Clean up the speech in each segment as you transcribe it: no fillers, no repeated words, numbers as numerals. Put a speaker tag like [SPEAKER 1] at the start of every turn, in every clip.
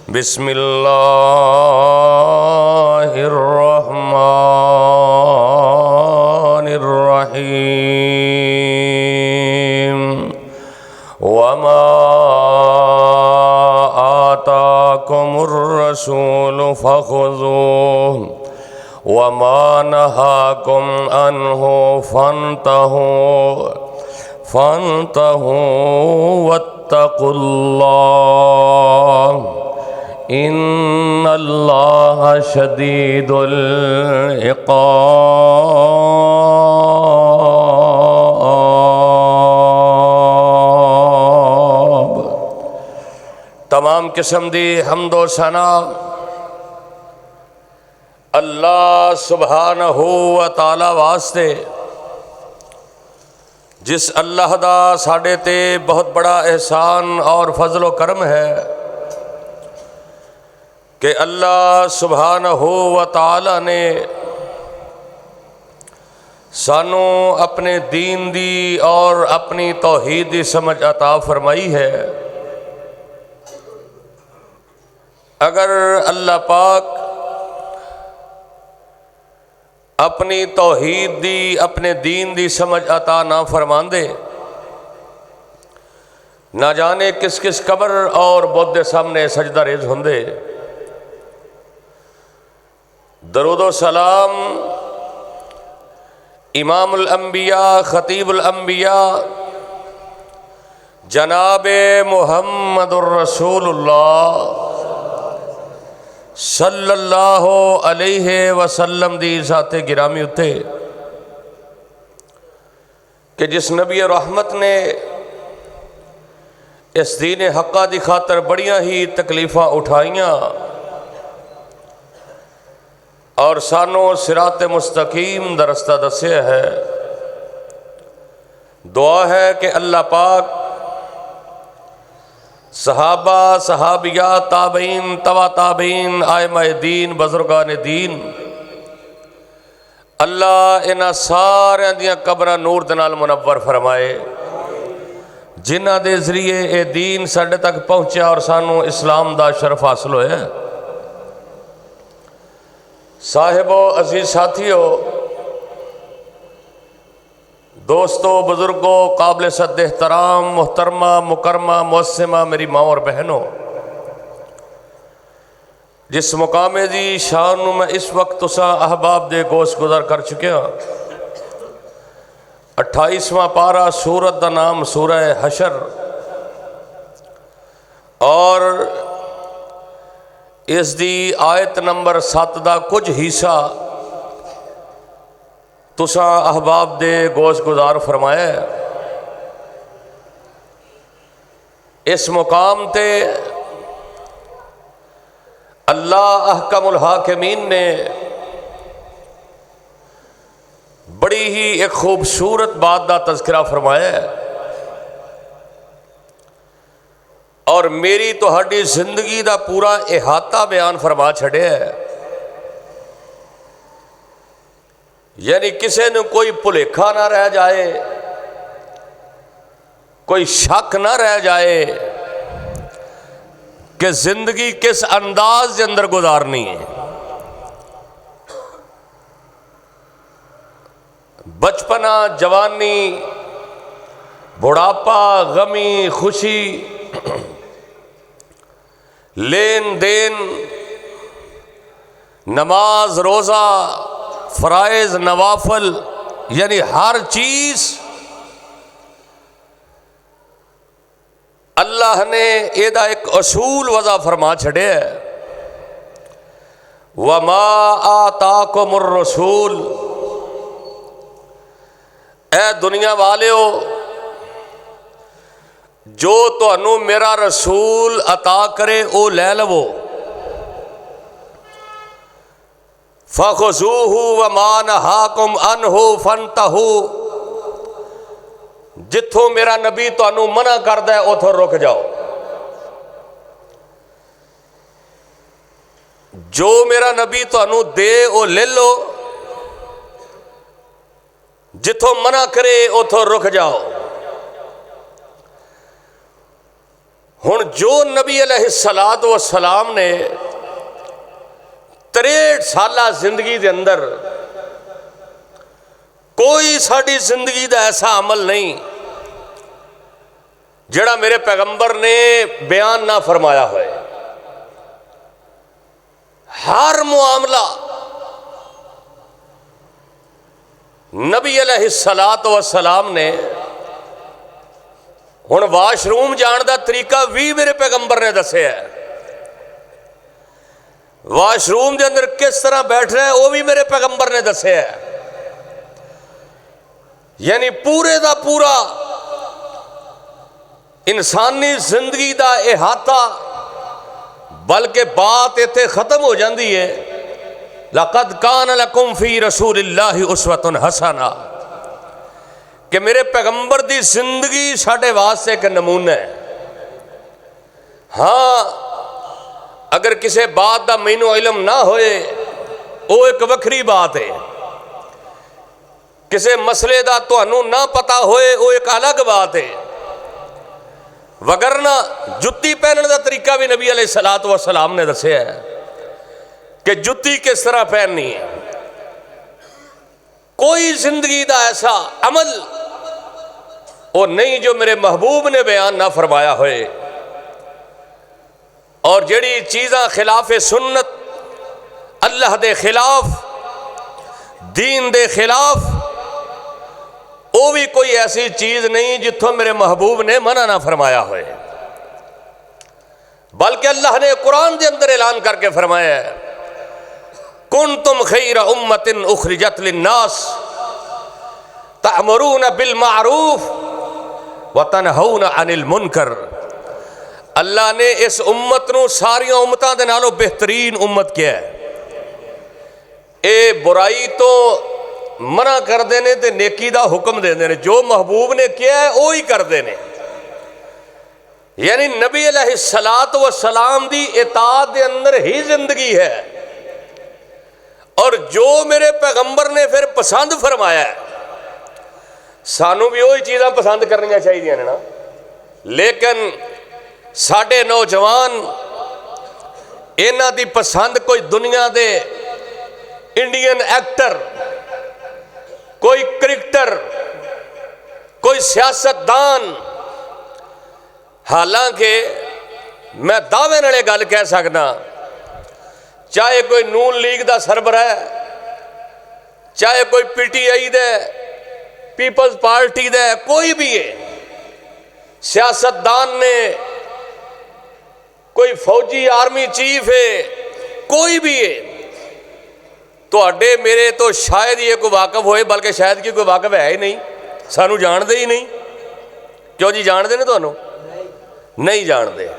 [SPEAKER 1] बिस्मिल्लाहिर्रहमानिर्रहीम। वमा आताकुमुर्रसूलु फखुज़ूहु वमा नहाकुम अन्हु फन्तहू वत्तकुल्लाह इन्नल्लाह शदीदुल इक़ाब। तमाम किस्म दी हम्दो सना अल्लाह सुब्हानहू व तआला वास्ते, जिस अल्लाह दा साडे ते बहुत बड़ा एहसान और फजलो करम है कि अल्लाह सुब्हानहू व तआला ने सानू अपने दीन दी और अपनी तौहीद दी समझ अता फरमाई है। अगर अल्लाह पाक अपनी तौहीद दी अपने दीन दी समझ अता ना फरमांदे, ना जाने किस किस कब्र और बुत दे सामने सजदा रेज होंदे। दरूदो सलाम इमामुल अंबिया खतीबुल अंबिया जनाबे मुहम्मदुर रसूलुल्लाह सल्लल्लाहु अलैहि वसल्लम दी ज़ाते गिरामी उत्ते कि जिस नबी रहमत ने इस दीन हक्का दी खातर बड़ियां ही तकलीफ़ां उठाइयां और सानू सिरात मुस्तकीम दा रस्ता दस्या है। दुआ है कि अल्लाह पाक सहाबा सहाबिया ताबईन तवा ताबईन आइमाए दीन बुजुर्गान दीन अल्लाह इन्हां सारियां दियां कब्रां नूर दे नाल मुनव्वर फरमाए, जिन्हां दे जरिए ये दीन साडे तक पहुँचा और सानू इस्लाम दा शरफ हासिल होया। साहिबो अजीज साथियों, दोस्तों, बुजुर्गों, काबिल सद एहतराम मुहतरमा मुकरमा मुअस्सिमा मेरी माँ और बहनों, जिस मुकामे दी शान नूं मैं इस वक्त तुसां अहबाब दे गोश गुजर कर चुकिया। 28वां पारा सूरत दा नाम सूरह हशर और इस दी आयत नंबर 7 दा कुछ हिस्सा तुसां अहबाब दे गोश गुजार फरमाया। इस मुकाम ते अल्लाह अहकमुल हाकिमीन ने बड़ी ही एक खूबसूरत बात का तज़किरा फरमाया है और मेरी तुहाडी जिंदगी का पूरा इहाता बयान फरमा छड़िया है। यानी किसी ने कोई भुलेखा ना रह जाए, कोई शक ना रह जाए कि जिंदगी किस अंदाज के अंदर गुजारनी है। बचपना, जवानी, बुढ़ापा, गमी, खुशी, लेन देन, नमाज रोज़ा, फ़राइज़ नवाफल, यानी हर चीज़ अल्लाह ने एदा एक असूल वज़ा फरमा छड़े है। वमा आताकुमुर रसूल, ए दुनिया वालियो, जो तुहानू मेरा रसूल अता करे ओ लै लवो। फ़ख़ुज़ूहु वमा नहाकुम अन्हु फन्तहू, जिथों मेरा नबी तुहानू मना करदा है उथों रुक जाओ। जो मेरा नबी तुहानू दे ओ ले लो, जिथों मना करे उथों रुक जाओ। हुण जो नबी अलैहिस्सलातु वस्सलाम ने 63 साला जिंदगी के अंदर कोई साड़ी जिंदगी का ऐसा अमल नहीं जिहड़ा मेरे पैगंबर ने बयान ना फरमाया होए। हर मुआमला नबी अलैहिस्सलातु वस्सलाम ने, हुण वाशरूम जाने का तरीका भी मेरे पैगंबर ने दसिया है, वाशरूम के अंदर किस तरह बैठना है वह भी मेरे पैगंबर ने दसिया है। यानी पूरे का पूरा इंसानी जिंदगी का इहाता, बल्कि बात इत्थे खत्म हो जाती है, लक़द कान लकुम फी रसूलिल्लाहि उस्वतुन हसना, कि मेरे पैगंबर की जिंदगी साढ़े वास्ते एक नमूना है। हाँ, अगर किसी बात का मैनू इलम ना होए वो एक वखरी बात है, किसी मसले का तुहानू ना पता होए वो एक अलग बात है। वगरना जुत्ती पहनने का तरीका भी नबी अलैहिस्सलातु वस्सलाम ने दसिया है कि जुत्ती किस तरह पहननी है। कोई जिंदगी का ऐसा अमल वो नहीं जो मेरे महबूब ने बयान ना फरमाया होए। और जड़ी चीज़ां खिलाफ सुन्नत, अल्लाह दे खिलाफ, दीन दे खिलाफ, वो भी कोई ऐसी चीज़ नहीं जिथों मेरे महबूब ने मना ना फरमाया होए। बल्कि अल्लाह ने कुरान के अंदर ऐलान करके फरमाया है, कुंतुम खैरा उम्मतिन उखरिजत लिन्नास तअमुरूना बिल मारूफ व तनहौना अनिल मुनकर। अल्लाह ने इस उम्मत नूं सारियां उम्मतां दे नालों बेहतरीन उम्मत किया है। ये बुराई तो मना करते हैं तो नेकी का हुक्म देते हैं। जो महबूब ने किया है वो ही करते हैं। यानी नबी अलैहिस्सलातु वस्सलाम दी इताअत दे अंदर ही जिंदगी है। और जो मेरे पैगंबर ने फिर पसंद फरमाया है, सानू भी वही चीज़ां पसंद करनियां चाहिए ना। लेकिन साडे नौजवान इन्हां दी पसंद कोई दुनिया दे इंडियन एक्टर, कोई क्रिकेटर, कोई सियासतदान। हालांकि मैं दावे नाले गल कह सकना, चाहे कोई नून लीग का सरबराह, चाहे कोई PTI दे, पीपल्स पार्टी दे, कोई भी है, सियासतदान ने, कोई फौजी आर्मी चीफ है, कोई भी है, तुहाडे मेरे तो शायद ही कोई वाकफ होए, बल्कि शायद कि कोई वाकफ है ही नहीं, सानू जानते ही नहीं। क्यों जी, जानते ने तुहानू? नहीं जानते।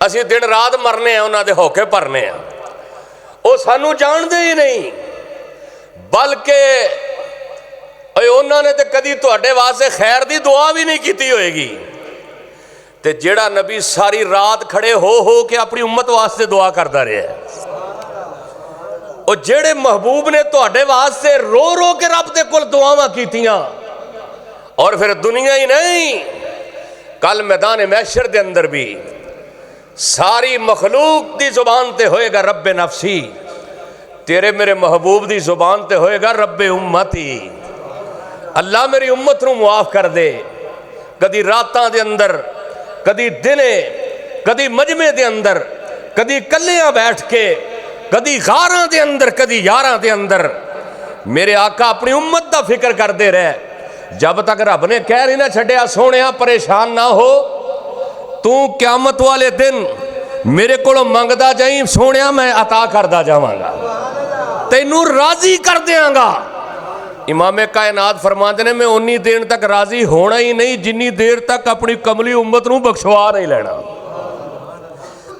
[SPEAKER 1] असी दिन रात मरने हैं, उन्होंने होके भरने हैं, वो सानू जानते ही नहीं। बल्कि उन्होंने तो कभी तुहाडे वास्ते खैर की दुआ भी नहीं की होएगी। ते जेड़ा नबी सारी रात खड़े हो के अपनी उम्मत वास्ते दुआ करता रहा, और जेड़े महबूब ने तुहाडे वास्ते रो रो के रब दे कोल दुआवां कीतियां। और फिर दुनिया ही नहीं, कल मैदान महशर के अंदर भी सारी मखलूक की जुबान ते होएगा रब्बे नफसी, तेरे मेरे महबूब की जुबान ते होएगा रब्बे उम्मती। अल्लाह मेरी उम्मत नूं मुआफ कर दे। कदी रातां दे अंदर, कदी दिने, कदी मजमे दे अंदर, कदी कल्लियां बैठ के, कदी गारां दे अंदर, कदी यारां दे अंदर मेरे आका अपनी उम्मत का फिक्र करते रहे। जब तक रब ने कह रही ना छड्या, सोहणिया परेशान ना हो, तू क्यामत वाले दिन मेरे को मंगदा जाई, सोहणिया मैं अता करदा जावांगा, तैनू राजी कर देंगा। इमाम कायनात फरमाते ने, मैं उन्नी देर तक राजी होना ही नहीं जिन्नी देर तक अपनी कमली उम्मत नूं बख्शवा नहीं लेना।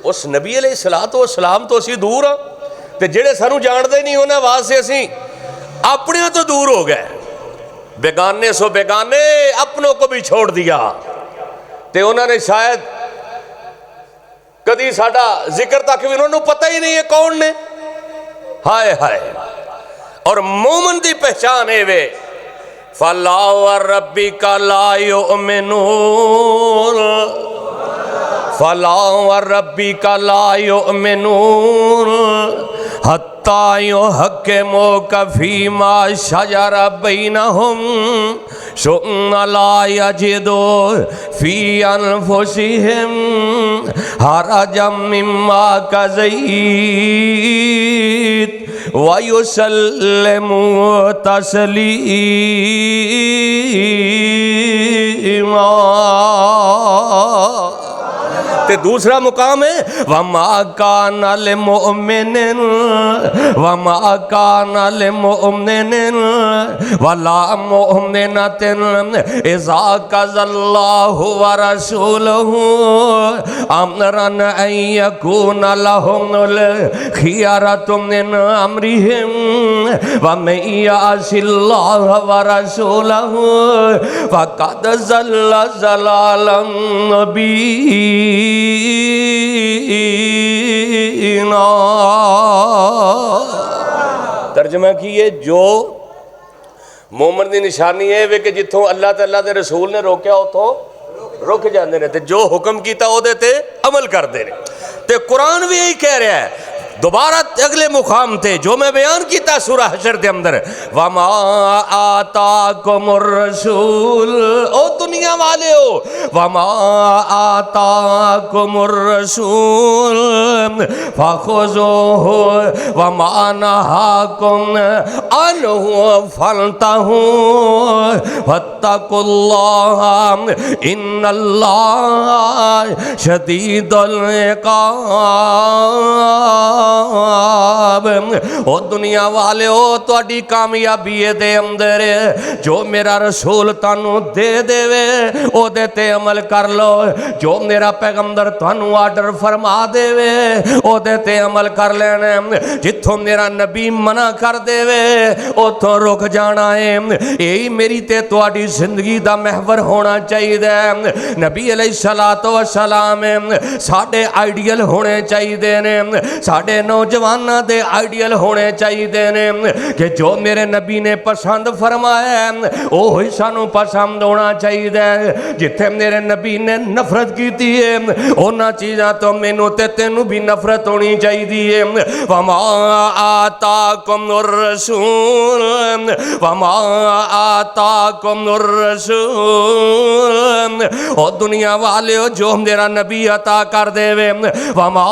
[SPEAKER 1] उस नबी अलैहिस्सलातु वस्सलाम तो असी दूर हाँ, ते जेड़े सानू जानते नहीं उन्हां वास्ते असी अपने तो दूर हो गए। बेगाने सो बेगाने, अपनों को भी छोड़ दिया। ते उन्होंने शायद कदी साडा जिक्र तक भी उन्होंने पता ही नहीं है कौन ने। हाय हाय। और मोमन की पहचान है वे, फला व रब्बिका ला युमिनून फला व रब्बिका ला युमिनून हत्ता युहक्किमुका फीमा शजरा बैनहुम सुम्मा ला यजिदू फी अनफुसिहिम हरजम मिम्मा कज़ैत व युसल्लिमू तस्लीमा। ते दूसरा मुकाम है वमा काना लिमुमिनिन वमा काना लिमुमिनिन वला मुमिनतिन इज़ा क़ज़ल्लाहु व रसूलुहु अमरन अन यकूना लहुमुल खियरतु मिन अमरिहिम व मन यअसिल्लाह व रसूलहु फ़क़द ज़ल्ला ज़लालन मुबीना। तर्जमा कीए जो मोमन की निशानी है वे कि जिथों अल्लाह ते अल्लाह दे रसूल ने रोकया उथों रुक जाते हैं, जो हुक्म किया वो अमल करते हैं। तो कुरान भी यही कह रहा है दोबारा अगले मुकाम थे जो मैं बयान किया सूरह हशर के अंदर वमा आताकुमुर रसूल ओ दुनिया वाले हो वमा आताकुमुर रसूल फखुज़ूहु वमा नहाकुम अन्हु फंतहू वत्तकुल्लाह इन्नल्लाह शदीदुल इक़ाब। ओ दुनिया वाले हो तुहाडी कामयाबी दे अंदर जो मेरा रसूल तानू दे देवे ओदे ते अमल कर लो, जो मेरा पैगंबर तानू आर्डर फरमा देवे ओदे ते अमल कर लेना, जिथों मेरा नबी मना कर देवे उथों रुक जाना है। यही मेरी ते तुहाडी जिंदगी दा महवर होना चाहिए। नबी अलैहिस्सलातु वस्सलाम साडे आइडियल होने चाहिए ने, साडे नौजवानों दे आइडियल होने चाहिए ने कि जो मेरे नबी ने पसंद फरमाया वो ही सानू पसंद होना चाहिए। जिथे मेरे नबी ने नफरत की है उन्हां चीज़ों तो मैनू ते तेनू भी नफरत होनी चाहिए। वमा आताकुमुर रसूल वमा आताकुमुर रसूल ओ दुनिया वाले हो जो मेरा नबी अता कर देवे वमा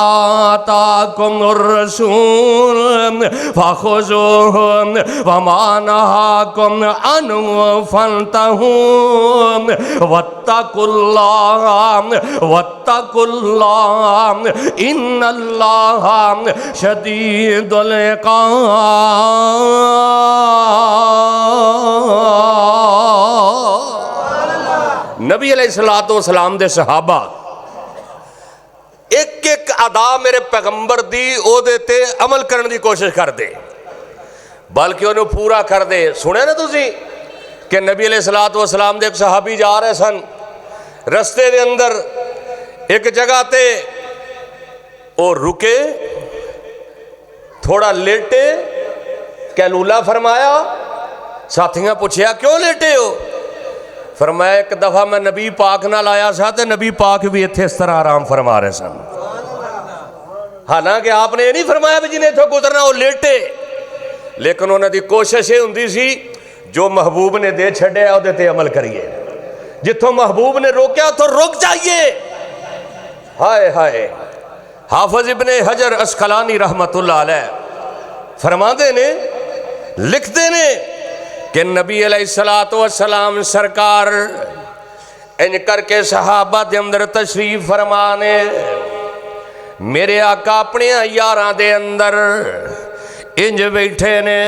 [SPEAKER 1] आताकुमुर रसूल फखुज़ूहु वमा नहाकुम अन्हु फंतहू वत्तकुल्लाह इन्नल्लाह शदीदुल इक़ाब। नबी अलैहिस्सलातु वस्सलाम दे सहाबा एक एक अदा मेरे पैगंबर दी ओदे ते अमल करने की कोशिश करते बल्कि उन्हें पूरा कर दे। सुने ना तुसी कि नबी अलैहिस्सलातु वस्सलाम दे एक सहाबी जा रहे सन, रस्ते दे अंदर एक जगह ते वो रुके, थोड़ा लेटे, कैलूला फरमाया। साथियां पूछया क्यों लेटे हो? फरमाया एक दफ़ा मैं नबी पाक नाल आया सा ते नबी पाक भी इत्थे इस तरह आराम फरमा रहे सन। हालांकि आपने ये नहीं फरमाया भी जिन्हें इत्थों गुजरना वो लेटे, लेकिन उन्होंने कोशिश ये होंदी सी जो महबूब ने दे छड्या उहदे ते अमल करिए, जिथों महबूब ने रोकया उथों रुक जाइए। हाय हाय हाफिज इब्ने हजर अस्कलानी रहमतुल्लाह अलैह फरमाते ने, लिखते ने कि नबी अलैहिस्सलातु वस्सलाम सरकार इंज करके सहाबा दे अंदर तशरीफ फरमाने। मेरे आका अपने यारां दे अंदर इंज बैठे ने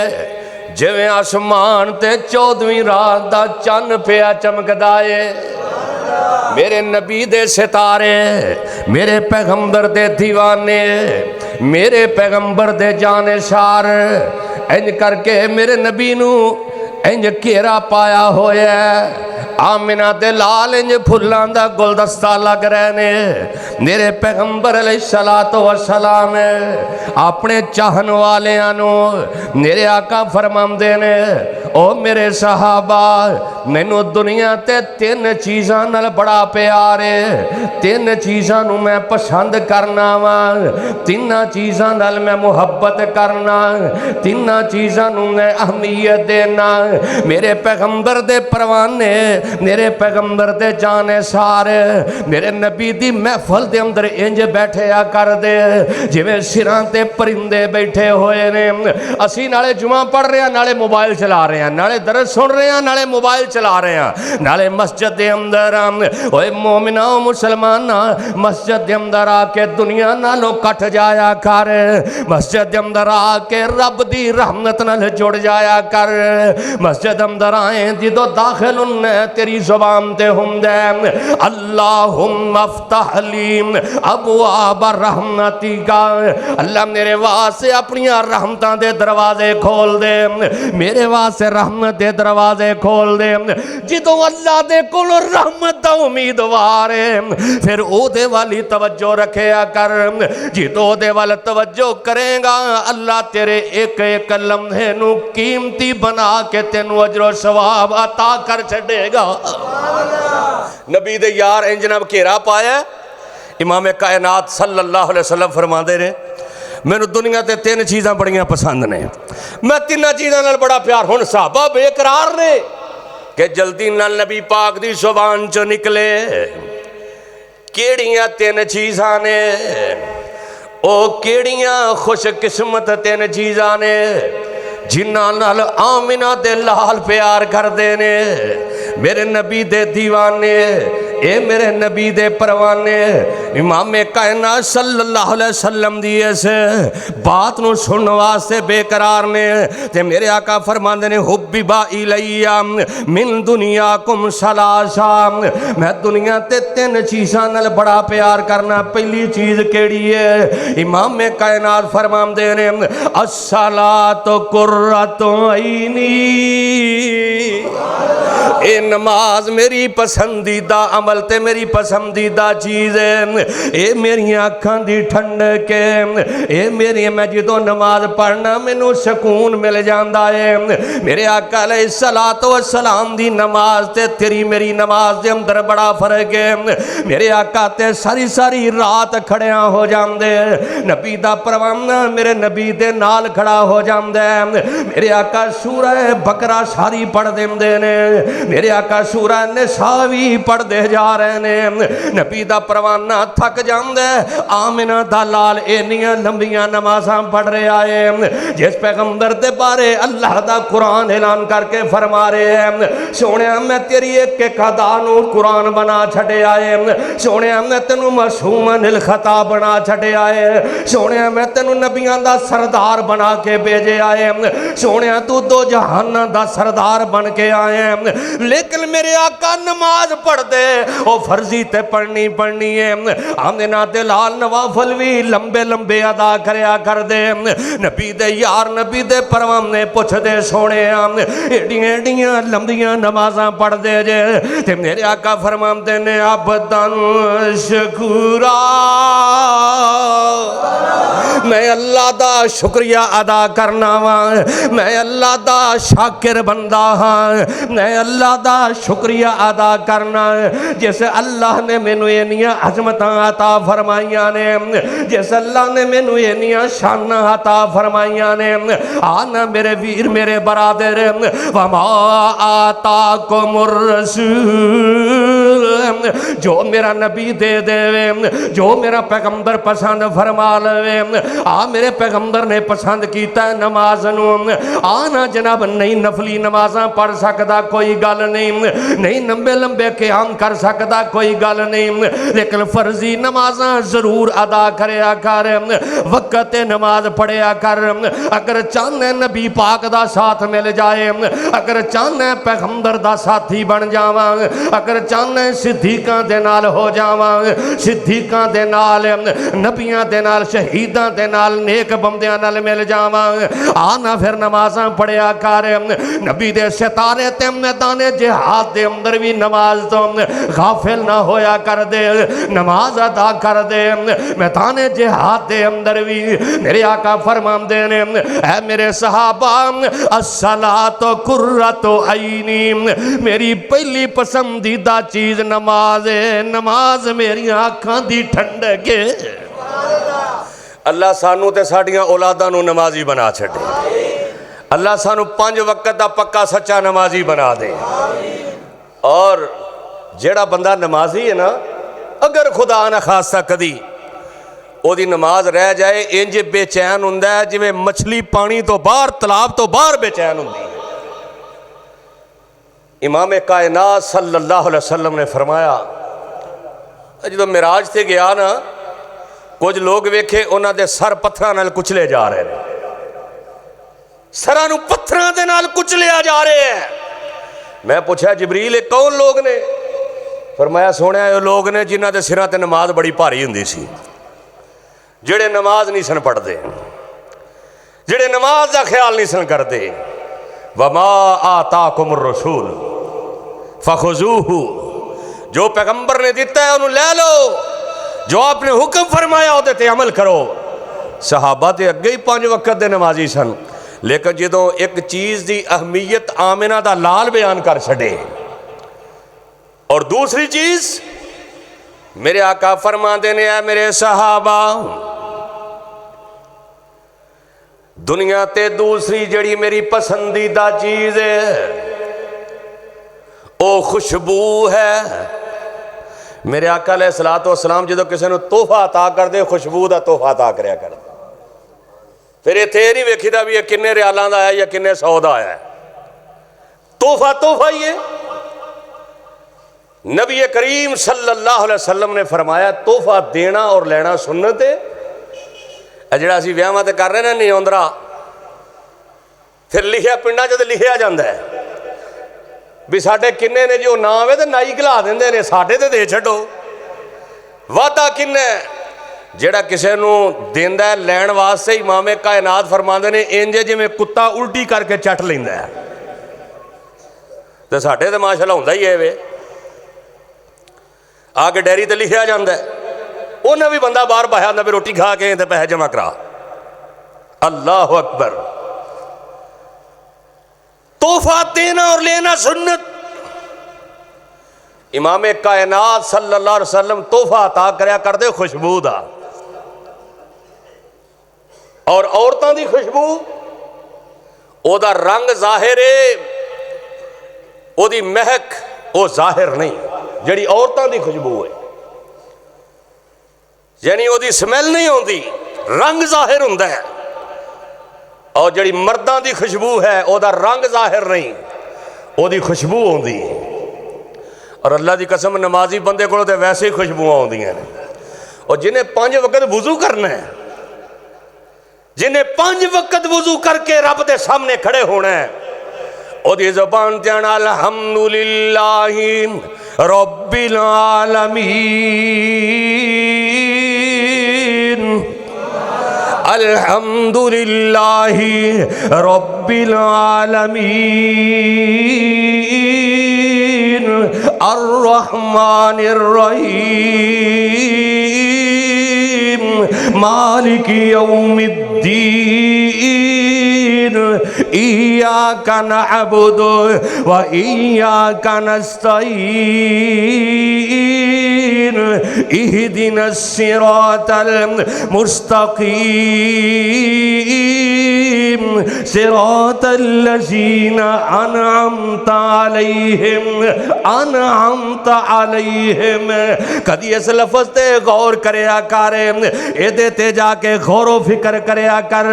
[SPEAKER 1] जिवें आसमान ते 14वीं रात दा चन्न पिया चमकदा है। मेरे नबी दे सितारे, मेरे पैगंबर दे दीवाने, मेरे पैगंबर दे जानिसार इंज करके मेरे नबी नू इंज घेरा पाया होया। आमिना दे लाल इंज फुल्लां दा गुलदस्ता लग रहे ने। मेरे पैगंबर अलैहिस्सलातु वस्सलाम अपने चाहन वालियां नू मेरे आका फरमांदे ने, ओ मेरे सहाबा मैनू दुनिया ते तीन चीज़ां नाल बड़ा प्यार है, तीन चीज़ां नू मैं पसंद करना वा, तिन्ना चीज़ां नाल मैं मुहब्बत करना, तिन्ना चीज़ां नू मैं अहमियत देना। मेरे पैगंबर दे परवाने, मेरे पैगंबर दे जाने सारे, मेरे नबी दी महफल दे अंदर इंज बैठिया कर दे जिवें सिरां ते परिंदे बैठे होए ने। असी नाले जुमा पढ़ रहे हैं, नाले मोबाइल चला रहे हैं, नाले दरस सुन रहे हैं, नाले मोबाइल चला रहे हैं, नाले मस्जिद दे अंदर ओए मोमिना मुसलमाना मस्जिद दे अंदर आके दुनिया नालों कट जाया कर, मस्जिद दे अंदर आके रब दी रहमत नाल जुड़ जाया कर। मस्जिद अंदर आए जो दाखिल उन्ने तेरी जुबान ते हुंदे अल्लाहुम्मा अफ्तह ली अबवाब रहमतिका, अल्लाह मेरे वास्ते अपनी रहमतां दे दरवाजे खोल दे, मेरे वास्ते रहमत दे दरवाजे खोल दे। जिदों अल्लाह दे कोल रहमत दा उम्मीदवार है फिर ओदे वाली तवज्जो रखिया कर। जिदों ओदे वाल तवज्जो करेगा अल्लाह तेरे एक एक लम्हे नू कीमती बना के तेनू अजरो सवाब अता कर छड़ेगा। नबी दे यार इंज ना घेरा पाया। इमाम कायनात सल्लल्लाहु अलैहि वसल्लम फरमाते ने मैनू दुनिया ते तीन चीज़ां बड़ियां पसंद ने, मैं तिन्ना चीज़ां नाल बड़ा प्यार। हुण सहाबा बेकरार ने कि जल्दी नाल नबी पाक दी जुबान चो निकले केड़ियां तीन चीज़ां ने, ओ केड़ियां खुशकिस्मत तीन चीज़ां ने जिन्हां नाल आमिना दे लाल प्यार करदे ने। मेरे नबी दे दीवाने, ए मेरे नबी दे परवाने, इमाम कायनात सल्लल्लाहु अलैहि वसल्लम दी इस बात नू सुनने वास्ते बेकरार ने। ते मेरे आका फरमांदे ने हुब्बिबा इलैया मिन दुनियाकुम सलासा, मैं दुनिया ते तीन चीज़ां नाल बड़ा प्यार करना। पहली चीज़ केड़ी है? इमाम कायनात फरमांदे ने अस्सलातु कुर्रतु ऐनी, ए नमाज मेरी पसंदीदा अमल ते मेरी पसंदीदा चीज़ है। ए मेरी अखां दी ठंडक है, ए मेरी मैं जो नमाज पढ़ना मैनू सुकून मिल जाता है। मेरे आका अलैहिस्सलातु वस्सलाम दी नमाज ते तेरी मेरी नमाज दे अंदर बड़ा फर्क है। मेरे आका ते सारी सारी रात खड़िया हो जाते, नबी दा परवाना मेरे नबी दे नाल खड़ा हो जाता है। मेरे आका सूरह बकरा सारी पढ़ देंदे ने, मेरे आका सूरह निसा भी पढ़ते जा रहे ने। नबी दा परवाना थक जांदा है, आमिना दा लाल इन्नियां लंबियां नमाज़ां पढ़ रहा है जिस पैगंबर दे बारे अल्लाह दा कुरान ऐलान करके फरमा रहे हैं सोने मैं तेरी एक एक अदा नू कुरान बना छड़िया है, सोने मैं तेनू मासूम अनिल खता बना छड़िया है, सोने मैं तेनू नबियां दा सरदार बना के भेजे आए, सोने तू दो जहाना दा सरदार बन के आए। लेकिन मेरे आका नमाज पढ़ दे ओ फर्जी ते पढ़नी पढ़नी है। आमिना ते लाल नवाफल भी लंबे लंबे अदा करया कर दे। नबी दे यार नबी दे परवाने पुछदे सोने एडियां एडियां लंबियां नमाज़ां पढ़ दे जे ते मेरे आका फरमाते ने अबदन शकूरा, मैं अल्लाह दा शुक्रिया अदा करना वा, मैं अल्लाह दा शाकिर बंदा हाँ, मैं अल्लाह दा शुक्रिया अदा करना। जिस अल्लाह ने मैनू इन्नियां अजमतां अता फरमाइयां ने, जिस अल्लाह ने मैनू इन्नियां शानां अता फरमाइयां ने। आना मेरे वीर मेरे बरादर वमा आताकुमुर रसूल, जो मेरा नबी दे देवे, जो मेरा पैगंबर पसंद फरमा लवे। आ मेरे पैगंबर ने पसंद किया नमाज नू, आना जनाब नहीं नफली नमाज़ां पढ़ सकता कोई गल नहीं, नहीं लंबे लंबे क़याम कर सकता कोई गल नहीं, लेकिन फर्जी नमाज़ां जरूर अदा करया कर, वक्त नमाज पढ़िया कर। अगर चाहने नबी पाक दा साथ मिल जाए, अगर चाहने पैगंबर दा साथी बन जावा, अगर चाहने
[SPEAKER 2] सिद्दीकां दे नाल हो जावां, सिद्दीकां दे नाल, नबियां दे नाल, शहीदां दे नाल, नेक बंदियां नाल मिल जावां। आना फिर नमाज़ां पढ़िया कर। नबी दे सितारे ते मैदाने जिहाद दे अंदर भी नमाज तो गाफिल ना होया कर दे, नमाज अदा कर दे। मैदाने जिहाद दे अंदर भी मेरे आका फरमांदे ने, ऐ मेरे सहाबा, अस्सलातो कुर्रतु ऐनी, मेरी पहली पसंदीदा चीज नमाज है, नमाज मेरी आँखां दी ठंडक है।
[SPEAKER 1] अल्लाह सानू ते साडियां औलादां नू नमाजी बना छड़े। अल्लाह सानू 5 वक्त दा पक्का सच्चा नमाजी बना दे। और जेड़ा बंदा नमाजी है ना, अगर खुदा ना खास्ता कदी ओदी नमाज रह जाए, इंज बेचैन हुंदा है जिवें मछली पानी तो बाहर, तलाब तो बाहर बेचैन हुंदी है। इमाम कायनात सल्लल्लाहु अलैहि वसल्लम ने फरमाया, जो मिराज से गया ना, कुछ लोग वेखे उन्हां दे सर पत्थरां नाल कुचले जा रहे हैं, सरां नूं पत्थरां दे नाल कुचलिया जा रहे हैं। मैं पूछा जिबरील ये कौन लोग ने? फरमाया सुनिया ये लोग ने जिन्हां दे सिरां ते नमाज बड़ी भारी हुंदी सी, जेड़े नमाज नहीं सन पढ़ते, जेड़े नमाज का ख्याल नहीं सन करते। वमा आताकुमुर रसूल फखुजूहु, जो पैगंबर ने दिता है उन्हें ले लो, जो आपने हुक्म फरमाया उहदे ते अमल करो। सहाबा ते अगे ही 5 वक्त दे नमाजी सन, लेकिन जो एक चीज़ की अहमियत आमिना दा लाल बयान कर छड़े, और दूसरी चीज़ मेरे आका फरमाते ने, है मेरे सहाबा, दुनिया ते दूसरी जड़ी मेरी पसंदीदा चीज़ है वो खुशबू है। मेरे आका अलैहिस्सलातु वस्सलाम जो किसी को तोहफा अता करते, खुशबू का तोहफा अता करया करते। फिर इत्थे नहीं वेखीदा भी ये किन्ने रियालां दा है या किन्ने 100 दा है, तोहफा तोहफा ही है। नबी करीम सल्लल्लाहु अलैहि वसल्लम ने फरमाया, तोहफा देना और लेना सुन्नत है। जिहड़ा असीं विआहां ते कर रहे ना नियोंदरा, फिर लिखिया पिंडां च लिखिया जाता है भी साडे किन्ने ने, जो ना आवे तो नाई घला देंदे ने, साडे ते दे छड्डो। वादा किन्ना जेड़ा किसी नूं देंदा है लैण वास्ते, इमाम कायनात फरमांदे ने इंज जिवें कुत्ता उल्टी करके चट लैंदा है, ते साडे ते माशाअल्लाह हुंदा ही है वे। आके डेयरी ते लिखिया जाता है, उन्हें भी बंदा बाहर बहाया होंदा भी रोटी खा के ते पैसे जमा करा। अल्लाह अकबर। तोहफा देना और लेना सुन्नत। इमाम कायनात सल्लल्लाहु अलैहि वसल्लम तोहफा अता करया करदे खुशबू दा, और औरतां दी खुशबू ओदा रंग जाहिर है, ओदी महक वो जाहिर नहीं, जड़ी औरतां दी खुशबू है, यानी ओदी स्मैल नहीं होती, रंग जाहिर हुंदा है। और जड़ी मर्दां दी खुशबू है ओदा रंग जाहिर नहीं, ओदी खुशबू होंदी है। और अल्लाह की कसम नमाजी बंदे को वैसे ही खुशबू आउंदियां ने। और जिन्हें 5 वक्त वुजू करना है, जिन्हें 5 वक्त वुजू करके रब के सामने खड़े होना है, ओदी ज़बान ते आना अल्हम्दुलिल्लाहि रब्बिल आलमीन, अल्हम्दुलिल्लाहि रब्बिल आलमीन, अर्रहमानिर रहीम, मालिकी यौमिद्दीन, इय्याका नअबुदु व इय्याका नस्तईन, इहदिनस सिरातल मुस्तकीम, सिरातल लज़ीना अनअमता अलैहिम। कदी इस लफ्ज़ ते गौर करया कर, एदे ते जाके गौरो फिक्र करया कर।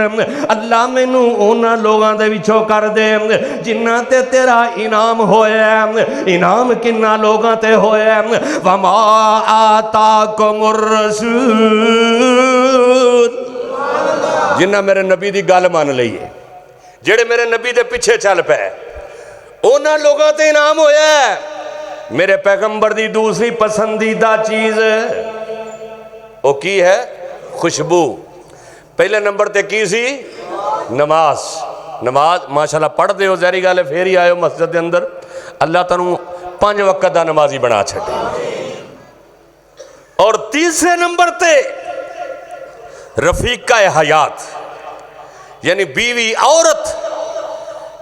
[SPEAKER 1] अल्लाह मैनू उन्हां लोगां दे विचों कर दे जिन्हां ते तेरा इनाम होया। इनाम किन्ना लोगां ते होया। वमा आताकुमुर रसूल, जिन्हां मेरे नबी दी गल मान लई है, जेड़े मेरे नबी दे पिछे चल पे, उन्हां लोगां ते इनाम होया। मेरे पैगंबर दी दूसरी पसंदीदा चीज़ वो की है? खुशबू। पहले नंबर ते की सी? नमाज। नमाज माशाल्लाह पढ़ते हो, जहरी गल है, फिर ही आयो मस्जिद के अंदर, अल्लाह तनू 5 वक्त का नमाजी बना छड़े। और तीसरे नंबर ते रफीका हयात, यानी बीवी औरत,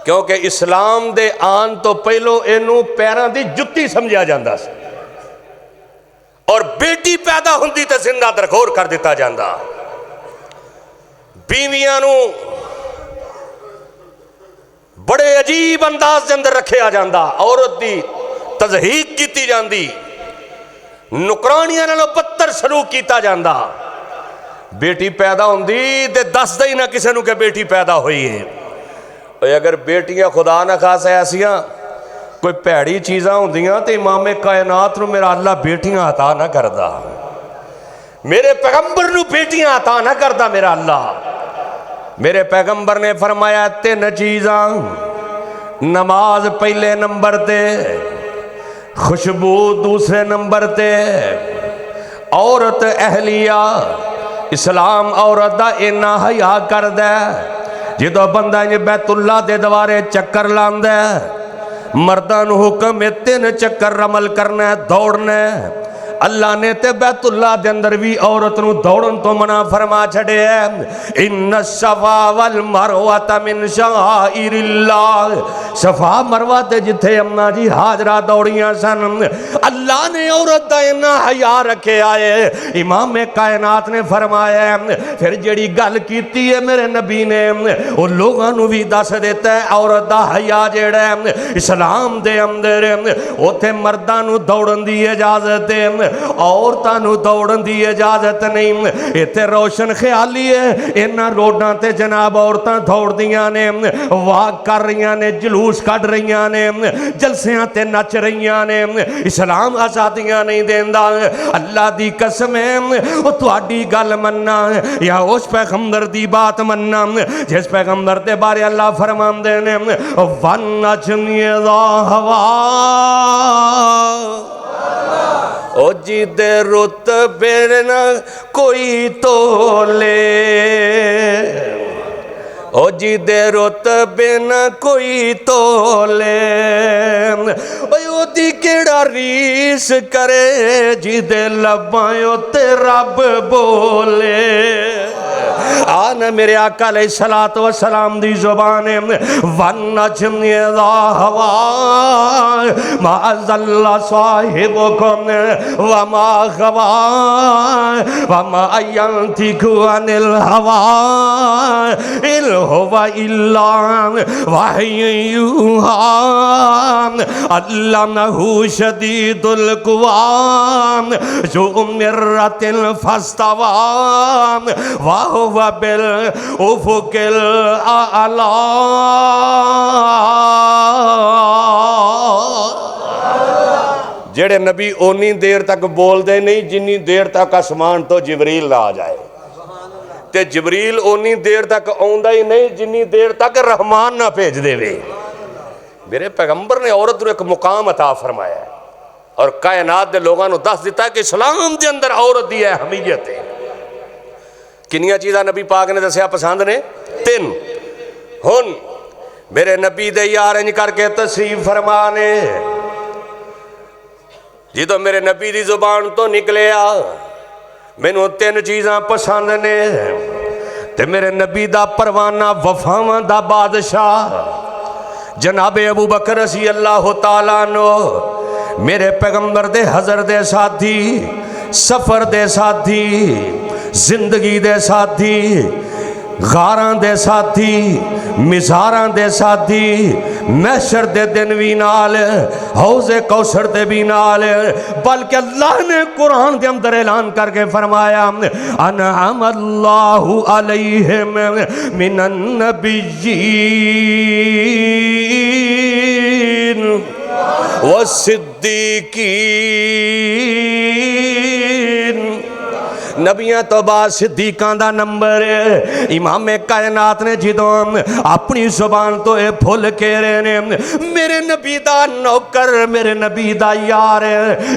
[SPEAKER 1] क्योंकि इस्लाम दे आन तो पहलो इनू पैरों की जुत्ती समझा जाता सी, और बेटी पैदा होंदी तो जिंदा दरखोर कर दिता जाता। बीवियां नू बड़े अजीब अंदाज के अंदर रखा जाता, औरत की तजहीक की जाती, नुकरानियां नालों बदतर सलूक किया जाता। बेटी पैदा होंदी ते दसदा ही ना किसी नू कि बेटी पैदा हुई है। अगर बेटियां खुदा ना खास ऐसियां कोई भैड़ी चीज़ां होंदियां तो इमामे कायनात नू मेरा अल्लाह बेटियां अता ना करदा, मेरे पैगंबर नू बेटियां अता ना करदा मेरा अल्लाह। मेरे पैगंबर ने फरमाया 3 चीज़ां, नमाज पहले नंबर ते, खुशबू दूसरे नंबर ते, औरत अहलिया। इस्लाम औरत का इन्ना हया करदा जो बंदा इंज बैतुल्ला दे दवारे चक्कर लांदा, मर्दां नूं हुक्म है 3 चक्कर रमल करना है, दौड़ना है। अल्लाह ने ते बैतुल्ला दे अंदर भी औरत नूं दौड़न तो मना फरमा छड़े है। इन्ना सफा वल मरवा मिन शाइरिल्लाह, सफा मरवा ते जिथे अम्मा जी हाजरा दौड़ियां सन, अल्लाह ने औरत दा इन्ना हया रखे आए। इमाम कायनात ने फरमाया, फिर जेड़ी गल कीती है मेरे नबी ने वो लोगों नूं भी दस देता है। औरत दा हया जेड़ा इस्लाम दे अंदर उथे मर्दां नूं दौड़न दी इजाजत है, औरतां नूं दौड़न दी इजाजत नहीं। इत्थे रोशन ख्याली है, इन्हां रोडां ते जनाब औरतां दौड़दियां ने, वाक कर रही ने, जुलूस कढ़ रही ने, जलसियां ते नच रही ने। इस्लाम आजादियां नहीं देंदा। अल्लाह दी कसम है वो तुहाडी गल मन्ना या उस पैगंबर दी बात मन्ना जिस पैगंबर दे बारे अल्लाह फरमांदे ने, वन नजमी दा हवा, ओ जिदे रुतबे न कोई तोले, ओ जिदे रुतबे न कोई तोले, ओदी केड़ा रीस करे जिदे लब्बां ते रब बोले। आना मेरे आका अलैहिस्सलातु वस्सलाम दी जुबान वन नजमी दा हवा मा ज़ल्ला साहिबुकुम व मा गवा व मा यंतिकु अनिल हवा इन हुवा इल्ला वहयु यूहा अल्लमहु शदीदुल कुवा जो मिर्रतिल फस्तवा वा हुवा बिल उफुकिल आला। जेड़े नबी ओनी देर तक बोलते नहीं जिन्नी देर तक आसमान तो जिबरील ना आ जाए, ते जिबरील ओनी देर तक आउंदा ही नहीं जिन्नी देर तक रहमान ना भेज देवे। मेरे पैगंबर ने औरत को एक मुकाम अता फरमाया और कायनात के लोगों को दस दिता कि इस्लाम के अंदर औरत की अहमियत है। किनिया चीज़ां नबी पाक ने दसिया पसंद ने? 3। हुन मेरे नबी दे यार इंज करके तशरीफ फरमा ने, जो मेरे नबी की जुबान तो निकले मैनू 3 चीज़ां पसंद ने, ते मेरे नबी दा परवाना वफावां दा बादशाह जनाबे अबू बकर रज़ी अल्लाह तआला नो, मेरे पैगंबर दे हज़र दे साथी, सफ़र दे साथी, जिंदगी दे साथी, गारां दे साथी, मिज़ारां दे साथी, महशर दे दिन भी नाल, हौज़े कौसर दे भी नाल। बल्कि अल्लाह ने कुरान के अंदर ऐलान करके फरमाया अनअमल्लाहु अलैहिम मिनन नबिय्यीन व सिद्दीकीन
[SPEAKER 2] नबियां तो बाद सिद्दीकां दा नंबर है। इमामे कायनात ने जदों अपनी जुबान तो ये फुल केरे ने मेरे नबी दा नौकर मेरे नबी दा यार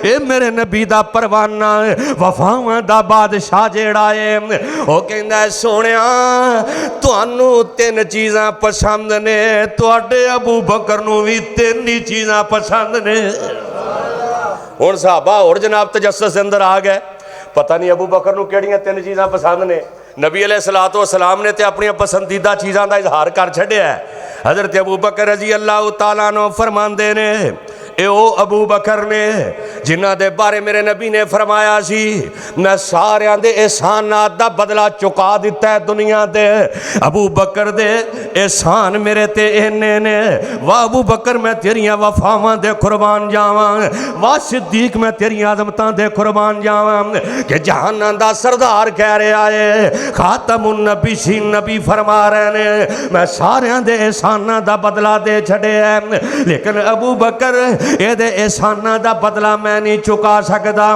[SPEAKER 2] ये मेरे नबी दा परवाना वफावां दा बादशाह जेड़ा है वो कहंदा है सोहणिया तुहानू तीन चीज़ां पसंद ने तुहाडे अबू बकर नू भी तीन ही चीज़ां पसंद ने। हुण सहाबा और जनाब तजस्सुस दे अंदर आ गए पता नहीं अबू बकर नू किहड़ियां तीन चीज़ां पसंद ने। नबी अलैहिस्सलातु वस्सलाम ने ते अपनी पसंदीदा चीज़ां दा इजहार कर छड्डिया है। हज़रत अबू बकर रज़ी अल्लाह तआला अन्हु फरमांदे ने ए ओ अबू बकर ने जिन्हां दे बारे मेरे नबी ने फरमाया सी मैं सारियां दे एहसानात दा बदला चुका दिता है दुनिया दे। अबू बकर दे एहसान मेरे ते इन्ने ने वाह अबू बकर मैं तेरियां वफावां दे कुर्बान जावां वाह सिद्दीक मैं तेरियां अज़मतां दे कुर्बान जावां कि जहानां दा सरदार कह रहा है खातमुन नबी सी नबी फरमा रहे ने मैं सारियां दे एहसानां दा बदला दे छड़िया लेकिन अबू बकर ਇਹਦੇ एहसानां दा बदला मैं नहीं चुका सकदा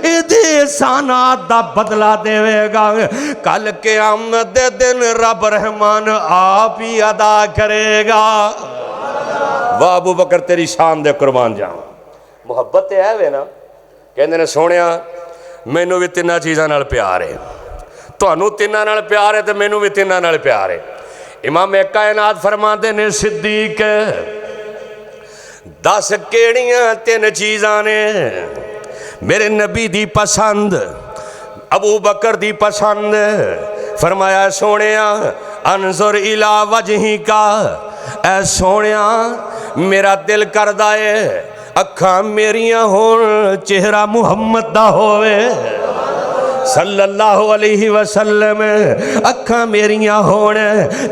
[SPEAKER 2] ਇਹਦੇ एहसानात दा बदला देवेगा कल क़यामत दे दिन रब रहमान आप ही अदा करेगा। वाह अबू बकर तेरी शान दे कुर्बान जावां। मुहब्बत ते है वे ना कहंदे ने सोहणिया मैनू भी तिन्नां चीज़ां नाल प्यार है तुहानू तिन्नां नाल प्यार है ते मैनू भी तिन्नां नाल प्यार है। इमाम कायनात फरमाते ने सिद्दीक दस केड़ियां तीन चीज़ां ने मेरे नबी दी पसंद अबू बकर दी पसंद। फरमाया सोहणिया अनजुर इला वजही का ऐ सोहणिया मेरा दिल करदा है अखां मेरियां होण चेहरा मुहम्मद दा होवे सल्लल्लाहु अलैहि वसल्लम अखां मेरियां होण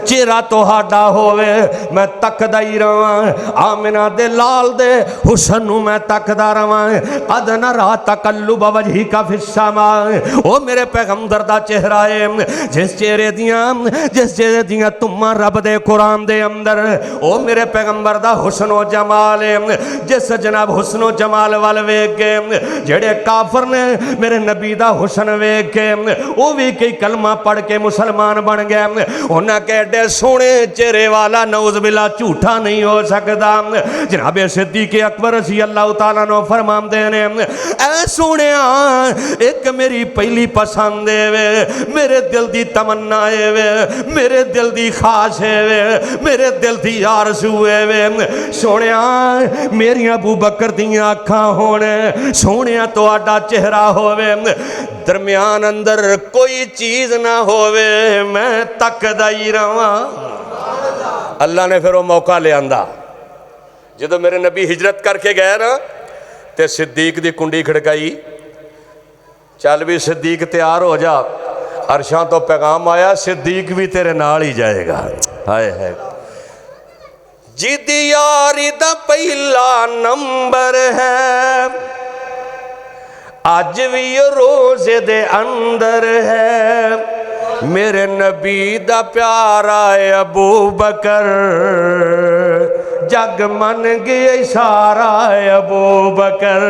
[SPEAKER 2] चेहरा तुहाडा होवे मैं तकदा ही रवां आमिना दे लाल दे हुसन नू मैं तकदा रवां कद नरा तकल्लुब वजही का फिस्समा ओ मेरे पैगंबर दा चेहरा है जिस चेहरे दियां तुम्मां रब दे कुरान दे अंदर ओ मेरे पैगंबर दा हुसन ओ जमाल है जिस जनाब हुसन ओ जमाल वाल वेख के जेड़े काफर ने मेरे नबी दा हुसन वेख के वो भी कई कलमा पढ़ के मुसलमान बन गए। उन्हें कहते सोने चेहरे वाला नौज बिला झूठा नहीं हो सकता। जनाबे सिद्दीक अकबर रज़ी अल्लाह तआला अन्हु फरमाते ने ऐ सोने एक मेरी पहली पसंद है वे मेरे दिल की तमन्ना है वे मेरे दिल की खास है वे मेरे दिल की आरज़ू है वे सोने मेरिया अबू बकर दियां अखां होण सोने तुहाडा चेहरा होवे दरम्यान अंदर कोई चीज ना होवे मैं तकदा ही रवां। अल्लाह ने फिर वो मौका ले आंदा जो मेरे नबी हिजरत करके गए ना तो सिद्दीक दी कुंडी खड़काई चल भी सिद्दीक तैयार हो जा अरशां तो पैगाम आया सिद्दीक भी तेरे नाल ही जाएगा। हाय हाय जिदी यारी दा पहला नंबर है अज भी रोजे दे अंदर है मेरे नबी दा प्यारा है अबू बकर जग मन गया सारा है अबू बकर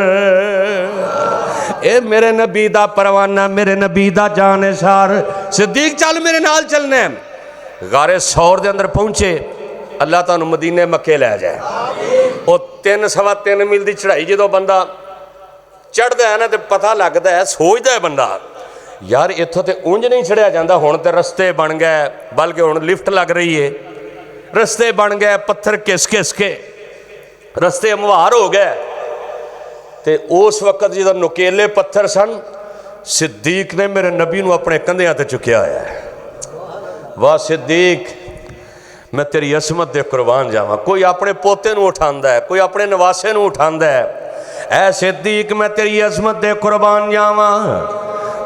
[SPEAKER 2] ए मेरे नबी दा परवाना मेरे नबी दा जानिसार सिद्दीक चल मेरे नाल चलने गारे सौर दे अंदर पहुंचे अल्लाह तुहानू मदीने मक्के लै जाए। वो 3-3.25 मील की चढ़ाई जो बंदा चढ़ता है ना तो पता लगता है सोचता है बंदा यार इत्थों तो उंज नहीं चढ़िया जाता हुण तो रस्ते बन गए बल्कि हुण लिफ्ट लग रही है रस्ते बन गए पत्थर घिस घिस के रस्ते मुहार हो गए। तो उस वक्त जो नुकेले पत्थर सन सिद्दीक ने मेरे नबी नू अपने कंधियां ते चुकिया होया है। वाह सिद्दीक मैं तेरी असमत दे कुर्बान जावां। कोई अपने पोते नू उठांदा है कोई अपने नवासे नू उठांदा है ऐ सिद्दीक मैं तेरी अजमत दे कुर्बान जावां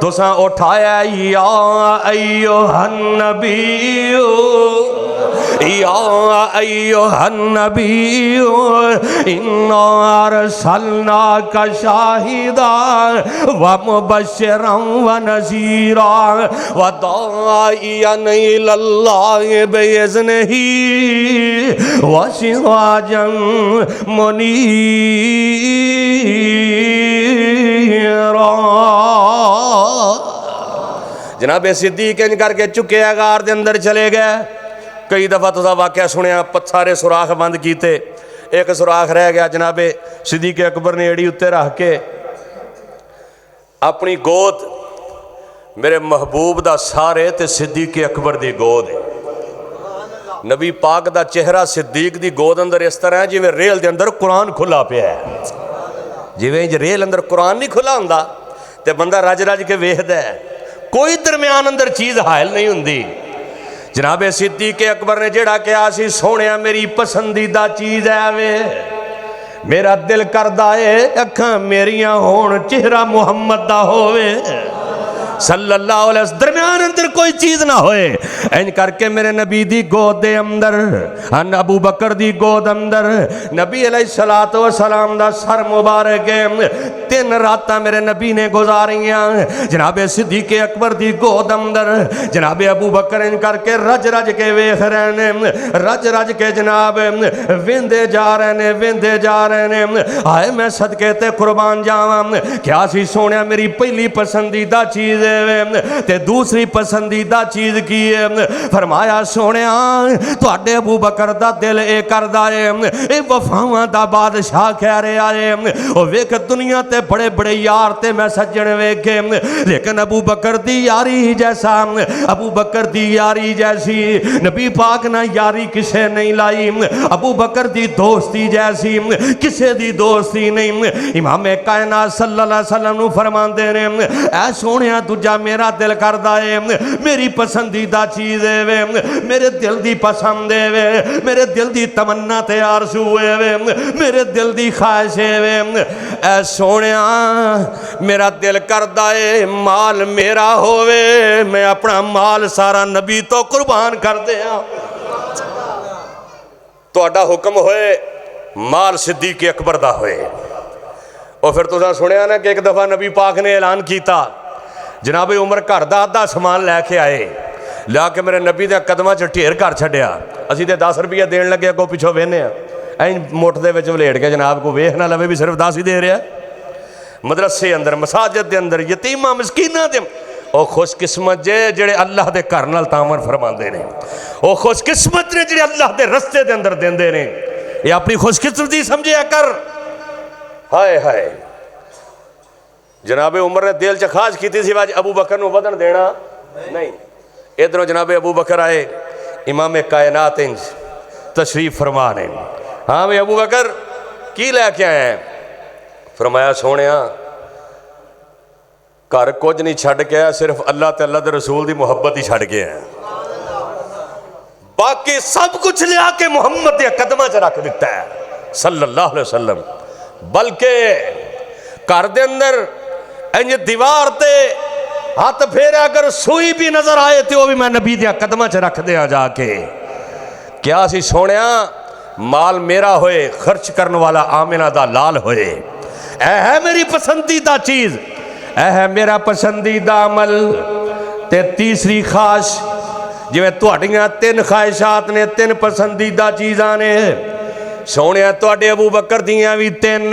[SPEAKER 2] तुसां उठाया या अय्युहन नबीय्यु या अय्युहन नबीय्यु इन्ना अरसलनाका शाहिदा व मुबश्शिरन व नज़ीरा व दाइयन इलल्लाहि बिइज़्निही व सिराजन मुनीरा।
[SPEAKER 1] जनाब सिद्दीक इंज करके चुके गार के अंदर चले गए। कई दफ़ा तुसा वाक़या सुनिया, सारे सुराख बंद किए, एक सुराख रह गया। जनाब सिद्दीक अकबर ने एड़ी उत्ते रख के अपनी गोद मेरे महबूब दा सारे ते सिद्दीक अकबर दी गोद है। नबी पाक दा चेहरा सिद्दीक दी गोद अंदर इस तरह है जिवें रेल दे अंदर कुरान खुला पिया है। जिवें रेल अंदर कुरान नहीं खुला हुंदा ते बंदा रज रज के वेखदा है, कोई दरम्यान अंदर चीज़ हायल नहीं हुंदी। जनाब सिद्दीक अकबर ने जेड़ा कहा सी, सोहणिया मेरी पसंदीदा चीज़ है वे, मेरा दिल करदा है अखां मेरियां होण चेहरा मुहम्मद दा होवे सल्लल्लाहु अलैहि वसल्लम, दरम्यान अंदर कोई चीज़ ना होए। इंज करके मेरे नबी दी गोद दे अंदर, अबू बकर दी गोद अंदर नबी अलैहिस्सलातु वस्सलाम दा सर मुबारक है। 3 रातां मेरे नबी ने गुजारियां जनाब सिद्दीक अकबर दी गोद अंदर। जनाब अबू बकर इंज करके रज रज के वेख रहे ने, रज रज के जनाब वेंदे जा रहे ने, वेंदे जा रहे ने। आए मैं सदके ते कुर्बान जावां, क्या सी सोहणिया मेरी पहली पसंदीदा चीज़ ते दूसरी पसंदीदा चीज़ की है। फरमाया सोहणिया तुहाडे अबू बकर दा दिल ए करदा है, ए वफावां दा बादशाह कह रहा है। ओ वेख दुनिया ते बड़े बड़े यार ते मैं सज्जन वेखे, लेकिन अबू बकर दी यारी जैसा, अबू बकर दी यारी जैसी नबी पाक ना यारी किसे नहीं लाई। अबू बकर दी दोस्ती जैसी किसे दी दोस्ती नहीं। इमाम कायनात सल्लल्लाहु अलैहि वसल्लम नूं फरमांदे ने, ऐ सोहणिया दूजा मेरा दिल करदा है, मेरी पसंदीदा चीज़ है, मेरे दिल दी पसंद है, मेरे दिल दी तमन्ना ते आरज़ू है, मेरे दिल दी ख्वाहिश है। ऐ सोहणिया मेरा दिल करदा है माल मेरा होवे, मैं अपना माल सारा नबी तो कुर्बान कर दिया। तुहाडा हुक्म होए माल सिद्दीक अकबर दा होए। और फिर तुसां सुनिया ना कि एक दफ़ा नबी पाक ने ऐलान किया, जनाब उमर घर का अद्धा समान लैके आए, लिया के मेरे नबी के कदमां च ढेर कर छड्डिया। असीं ते 10 रुपये देन लगे, अगों पिछों वेहने इंज मुठ दे विच वलेट के जनाब को वेख ना लवे भी सिर्फ 10 ही दे रहा। मदरसे अंदर मसाजिद के अंदर यतीमां मिसकीनां दे ओ खुशकिस्मत जे जेड़े अल्लाह के घर नाल तामन फरमाते हैं, वो खुशकिस्मत ने जेड़े अल्लाह के रस्ते के अंदर देंदे ने। ये अपनी खुशकिस्मती समझिया कर। हाय हाय जनाबे उमर ने दिल च खास की थी आज अबू बकर नूं वधन देना नहीं। इधरों जनाबे अबू बकर आए, इमाम कायनात इंज तशरीफ फरमा ने, हाँ भाई अबू बकर की लैके आए हैं? फरमाया सोहणिया घर कुछ नहीं छड्ड के आया, सिर्फ अल्लाह ते अल्लाह दे रसूल की मुहब्बत ही छड्ड के आया, बाकी सब कुछ लिया के मुहम्मद के कदमां च रख दिता है सल्लल्लाहु अलैहि वसल्लम। बल्कि घर दे अंदर इंज दीवार ते हाथ फेर अगर सूई भी नजर आए तो वह भी मैं नबी दिया कदमां च रख दिया जाके। क्या सी सोहणिया माल मेरा होए, खर्च करने वाला आमिना दा लाल होए, ऐ है मेरी पसंदीदा चीज़, ऐ है मेरा पसंदीदा अमल। ते तीसरी खाश जिवें तुहाडियां 3 ख्वाहिशात ने, 3 पसंदीदा चीज़ां ने, सोहणिया तुहाडे अबू बकर दियां भी 3,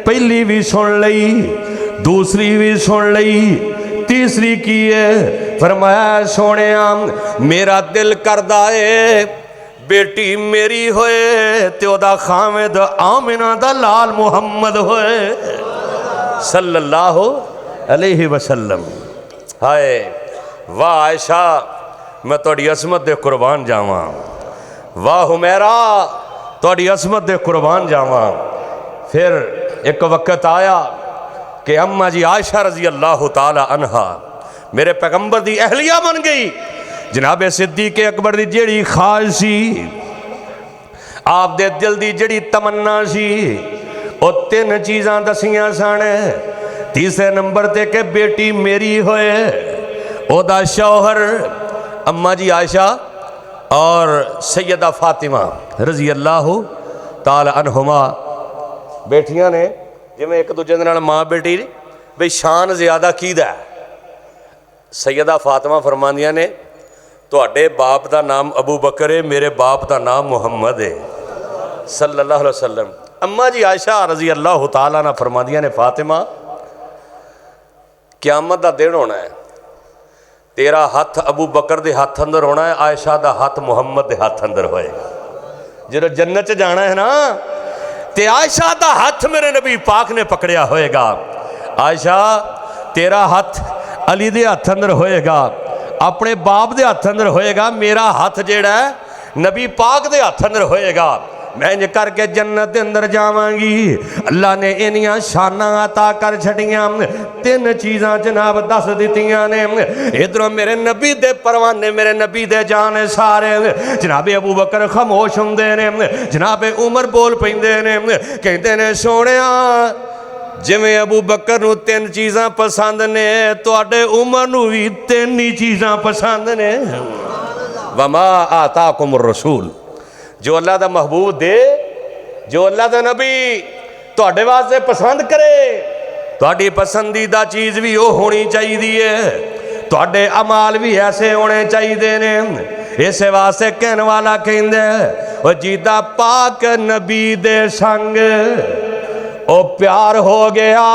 [SPEAKER 1] पहली भी सुन लई, दूसरी भी सुन लई, तीसरी की है? फरमाया सोहणिया मेरा दिल करदा है बेटी मेरी होए ते ओदा खामिद आमिना दा लाल मुहम्मद होए सल्लल्लाहु अलैहि वसल्लम। हाय वाह आयशा मैं तुहाडी असमत दे कुर्बान जावां, वाह हुमैरा तुहाडी असमत दे कुर्बान जावां। फिर एक वक्त आया कि अम्मा जी आयशा रजी अल्लाह ताला अनहा मेरे पैगंबर दी अहलिया बन गई। जनाब सिद्दीक अकबर दी जेड़ी ख्वाहिश सी, आप दे दिल दी जेड़ी तमन्ना सी, वो 3 चीज़ां दसियां सन। तीसरे नंबर ते कि बेटी मेरी होए, ओदा शौहर अम्मा जी आयशा और सैयदा फातिमा रजी अल्लाह ताला अनहुमा बेटियां ने, जिवें एक दूजे दे नाल मां बेटी बई शान ज़्यादा कीदा है। सैयदा फातिमा फरमांदियां ने तुहाडे बाप का नाम अबू बकर है, मेरे बाप का नाम मुहम्मद है सल्लल्लाहु अलैहि वसल्लम। अम्मा जी आयशा रजी अल्लाह ताला ना फरमांदियां ने फातिमा क़यामत का दिन होना है, तेरा हथ अबू बकर के हथ अंदर होना है, आयशा का हथ मुहम्मद के हथ अंदर होएगा। जो जन्नत च जाना है ना, ते आयशा का हथ मेरे नबी पाक ने पकड़िया होएगा। आयशा तेरा हथ अली दे हथ अंदर होएगा, अपने बाप दे हथ अंदर होएगा, मेरा हथ जेड़ा है नबी पाक दे हथ अंदर होएगा। मैं इंज करके जन्नत दे अंदर जावांगी। अल्लाह ने इनियां शाना अता कर छड़ियां, तीन चीज़ां जनाब दस दित्तियां ने। इधरों मेरे नबी दे परवाने, मेरे नबी दे जाने सारे। जनाबे अबू बकर खामोश हुंदे ने, जनाबे उमर बोल पैंदे ने, कहंदे ने सोहणिया जिवें अबू बकर नूं तीन चीज़ां पसंद ने, तुहाडे उमर नूं भी तीन ही चीज़ां पसंद ने। वमा आताकुम रसूल, जो अल्लाह का महबूब दे, जो अल्लाह का नबी तुहाडे वास्ते पसंद करे, तुहाडी पसंदीदा चीज़ भी वो होनी चाहिए है, तुहाडे अमाल भी ऐसे होने चाहिए ने। इस वास्ते कहने वाला कहंदे ओ जीदा पाक नबी दे संग ओ प्यार हो गया,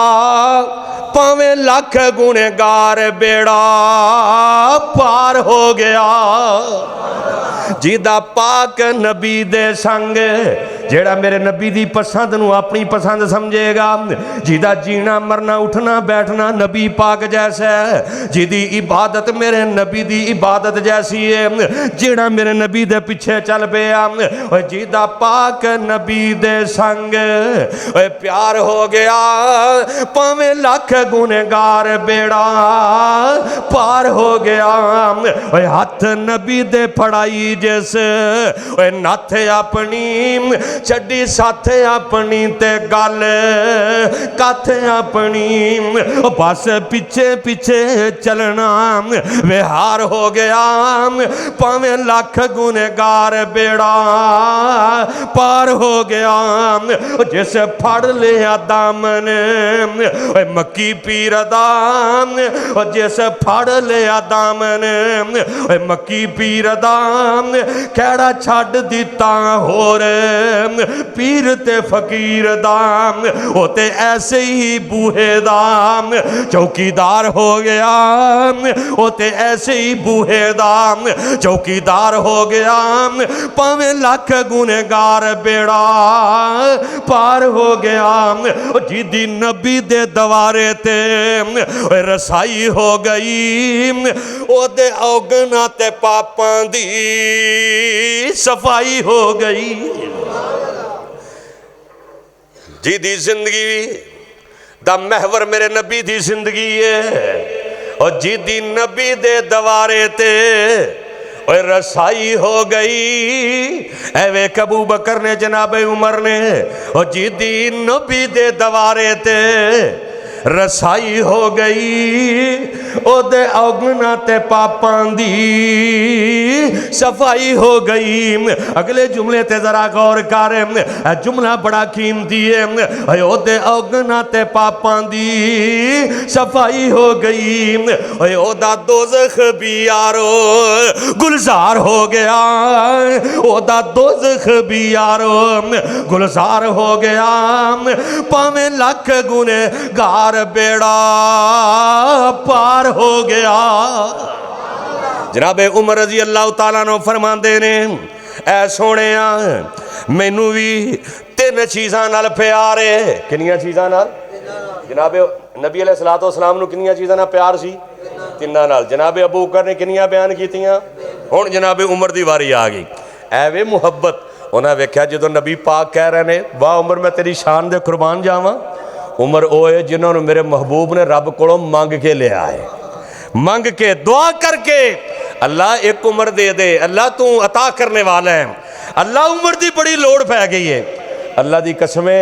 [SPEAKER 1] भावें लख गुनहगार बेड़ा पार हो गया। जिदा पाक नबी दे संग, जेड़ा मेरे नबी दी पसंद नूं अपनी पसंद समझेगा, जिदा जीना मरना उठना बैठना नबी पाक जैसा है, जिदी इबादत मेरे नबी दी इबादत जैसी है, जेड़ा मेरे नबी दे पीछे चल पिया, जिदा पाक नबी दे संग प्यार हो गया, भावें लख गुनहगार बेड़ा पार हो गया। हथ नबी दे फड़ाई जिस नथ अपनी, छड़ी साथ अपनी ते गल कथ अपनी, बस पीछे पीछे चलना विहार हो गया, भावें लख गुनहगार बेड़ा पार हो गया। जिस फड़ लिया दामन मक्की पीर दाम, जिस फड़ लिया दामन मक्की पीर दाम, कहड़ा छड़ दिता होर पीर ते फकीर दाम, होते ऐसे ही बूहे दाम चौकीदार हो गया, होते ऐसे ही बूहे दाम चौकीदार हो गया, भावें लख गुनहगार बेड़ा पार हो गया। जिदी नबी दे दवारे ते रसाई हो गई, ओदे औगना ते पापां दी सफाई हो गई। जिदी जिंदगी दा महवर मेरे नबी दी जिंदगी है, और जिदी नबी दे दवारे ते रसाई हो गई। एवे अबू बकर ने जनाबे उमर ने, और जिदी नबी दे दवारे ते रसाई हो गई, ओदे औगना ते पापां दी सफाई हो गई। अगले जुमले ते जरा गौर कर, जुमला बड़ा कीमती है। ओदे औगना ते पापां दी सफाई हो गई, ओदा दोज़ख भी यारो गुलजार हो गया, ओदा दोज़ख भी यारो गुलजार हो गया, भावें लख गुनहगार बेड़ा पार हो गया। जनाबे उमर रज़ी अल्लाह तआला अन्हु फरमांदे ने, ऐ सोहणिया मैनू भी तीन चीज़ां नाल प्यार है। किन्नियां चीज़ां नाल? जनाबे नबी अलैहिस्सलातु वस्सलाम नूं किन्नियां चीज़ां नाल प्यार सी? तिन्नां नाल। जनाबे अबू बकर ने किन्नियां बयान कीतियां? हुण जनाबे उमर दी वारी आ गई। एवे मुहब्बत उन्हें वेख्या जो नबी पाक कह रहे ने, वाह उमर मैं तेरी शान दे कुर्बान जावां। उमर वो है जिन्होंने मेरे महबूब ने रब कोलों मंग के लिया है, मंग के दुआ करके अल्लाह एक उम्र दे दे, अल्लाह तू अता करने वाला है। अल्लाह उम्र की बड़ी लोड़ पै गई है। अल्लाह की कसमें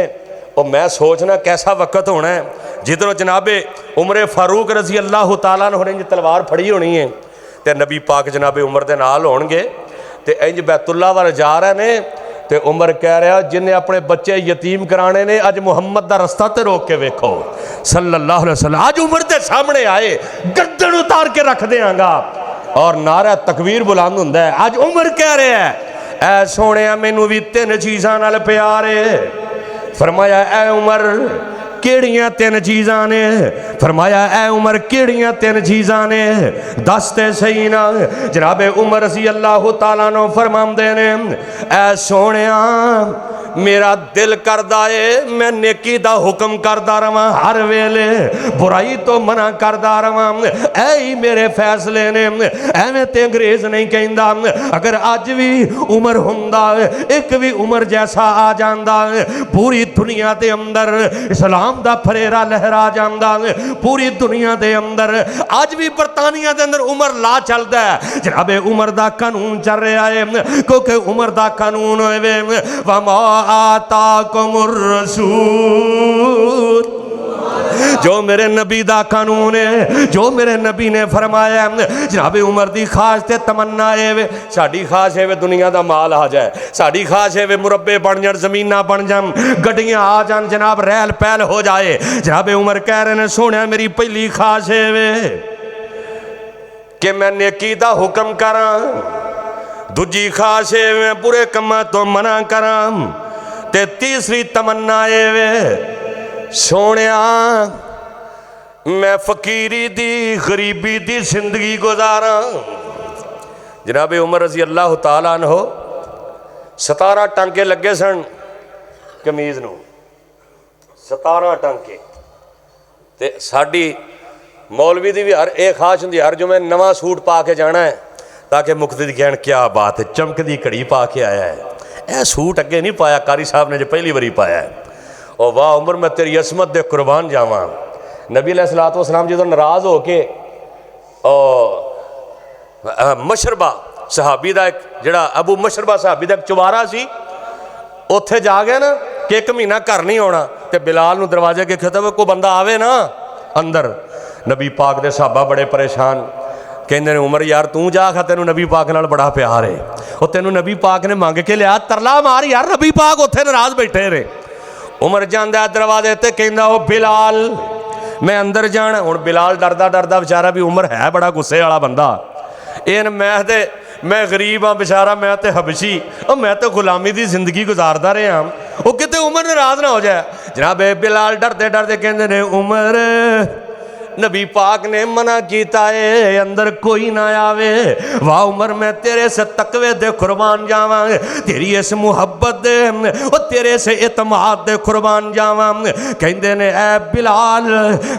[SPEAKER 1] और मैं सोचना कैसा वक्त होना है जिधरों जनाबे उमरे फारूक रज़ी अल्लाह तआला अन्हु ने तलवार फड़ी होनी है, तो नबी पाक जनाबे उमर के नाल होणगे, तो इंज बैतुल्ला वाल जा रहे ने, तो उमर कह रहा जिन्हें अपने बच्चे यतीम कराने ने, अज मुहम्मद का रस्ता तो रोक के वेखो सल्लल्लाहु अलैहि वसल्लम। अज उमर के सामने आए, गर्दन उतार के रख देंगा और नारा तकबीर बुलंद हुंदा है। अज उमर कह रहा है, ऐ सोहणिया मैनू भी तीन चीज़ां नाल प्यार है। फरमाया, ऐ उमर
[SPEAKER 2] ਕਿਹੜੀਆਂ ਤਿੰਨ ਚੀਜ਼ਾਂ ਨੇ? फरमाया ए उमर किहड़ियां तीन चीज़ां ने दस ते सही ना। जनाबे उमर रज़ी अल्लाह तआला अन्हु फरमांदे ने ए सोहणिया मेरा दिल करदा है मैं नेकी दा हुक्म करदा रवां, हर वेले बुराई तो मना करदा रवां, ऐ ही मेरे फैसले ने। एवें ते अंग्रेज नहीं कहंदा। अगर अज भी उमर हुंदा एक भी उमर जैसा आ जांदा पूरी दुनिया दे अंदर इस्लाम दा फरेरा लहरा जांदा, पूरी दुनिया दे अंदर अज भी बरतानिया दे अंदर उमर ला चलदा है। जनाबे उमर दा कानून चल रहा है क्योंकि उमर दा कानून होवे वमा आताकुमुर रसूल, जो मेरे नबी दा कानून है, जो मेरे नबी ने फरमाया। जनाबे उमर दी खास ते तमन्ना है वे साडी खास है वे दुनिया दा माल आ जाए, साडी खास है वे मुरब्बे बन जान, जमीना बन जान, गड्डियां आ जान, जनाब रहल पहल हो जाए। जनाबे उमर कह रहे ने सोहणिया मेरी पहली खास है वे कि मैं नेकी दा हुक्म करा, दूजी खास है मैं बुरे कम्मां तो मना करा, ते तीसरी तमन्ना है वे सोहणिया मैं फकीरी दी गरीबी दी जिंदगी गुजारा। जनाबे उमर रज़ी अल्लाह तआला अन्हु 17 टांके लगे सन कमीज नूं, 17 टांके। ते साडी मौलवी दी भी हर एक खास हुंदी, हर जुमे नवा सूट पा के जाना है ताकि मुक्तदी कहण क्या बात है, चमकदी घड़ी पा के आया है। यह सूट अगे नहीं पाया, कारी साहब ने जो पहली बारी पाया है। और वाह उमर मैं तेरी असमत दे कुर्बान जावा। नबी अलैहिस्सलातु वस्सलाम जो नाराज़ हो के मशरबा सहाबी का एक जड़ा अबू मशरबा सहाबी का एक चुबारा सी, उत्थे जा गया ना कि 1 महीना घर नहीं आना, तो बिलाल नूं दरवाजे के कहता कोई बंदा आवे ना अंदर। नबी पाक दे सहाबा बड़े परेशान, कहते ने उमर यार तू जा खा, तेनू नबी पाक नाल बड़ा प्यार है, और तेनू नबी पाक ने मंग के लिया, तरला मार यार नबी पाक उत्थे नाराज बैठे रहे। उमर जांदा दरवाजे ते कहंदा ओ बिलाल मैं अंदर जाना। हुण बिलाल डरदा डरदा बेचारा भी उमर है बड़ा गुस्से वाला बंदा, इन मैं गरीब हाँ बेचारा, मैं तो हबशी और मैं तो गुलामी की जिंदगी गुजारदा रहा, वो किते उमर नाराज ना हो जाए। जनाब बिलाल डरते डरते कहते ने उमर नबी पाक ने मना किया है अंदर कोई ना आवे। वाह उमर मैं तेरे से तकवे दे कुर्बान जावा, तेरी इस मुहब्बत दे और तेरे से इतमाद दे कुर्बान जावा। कहते ने ए बिलाल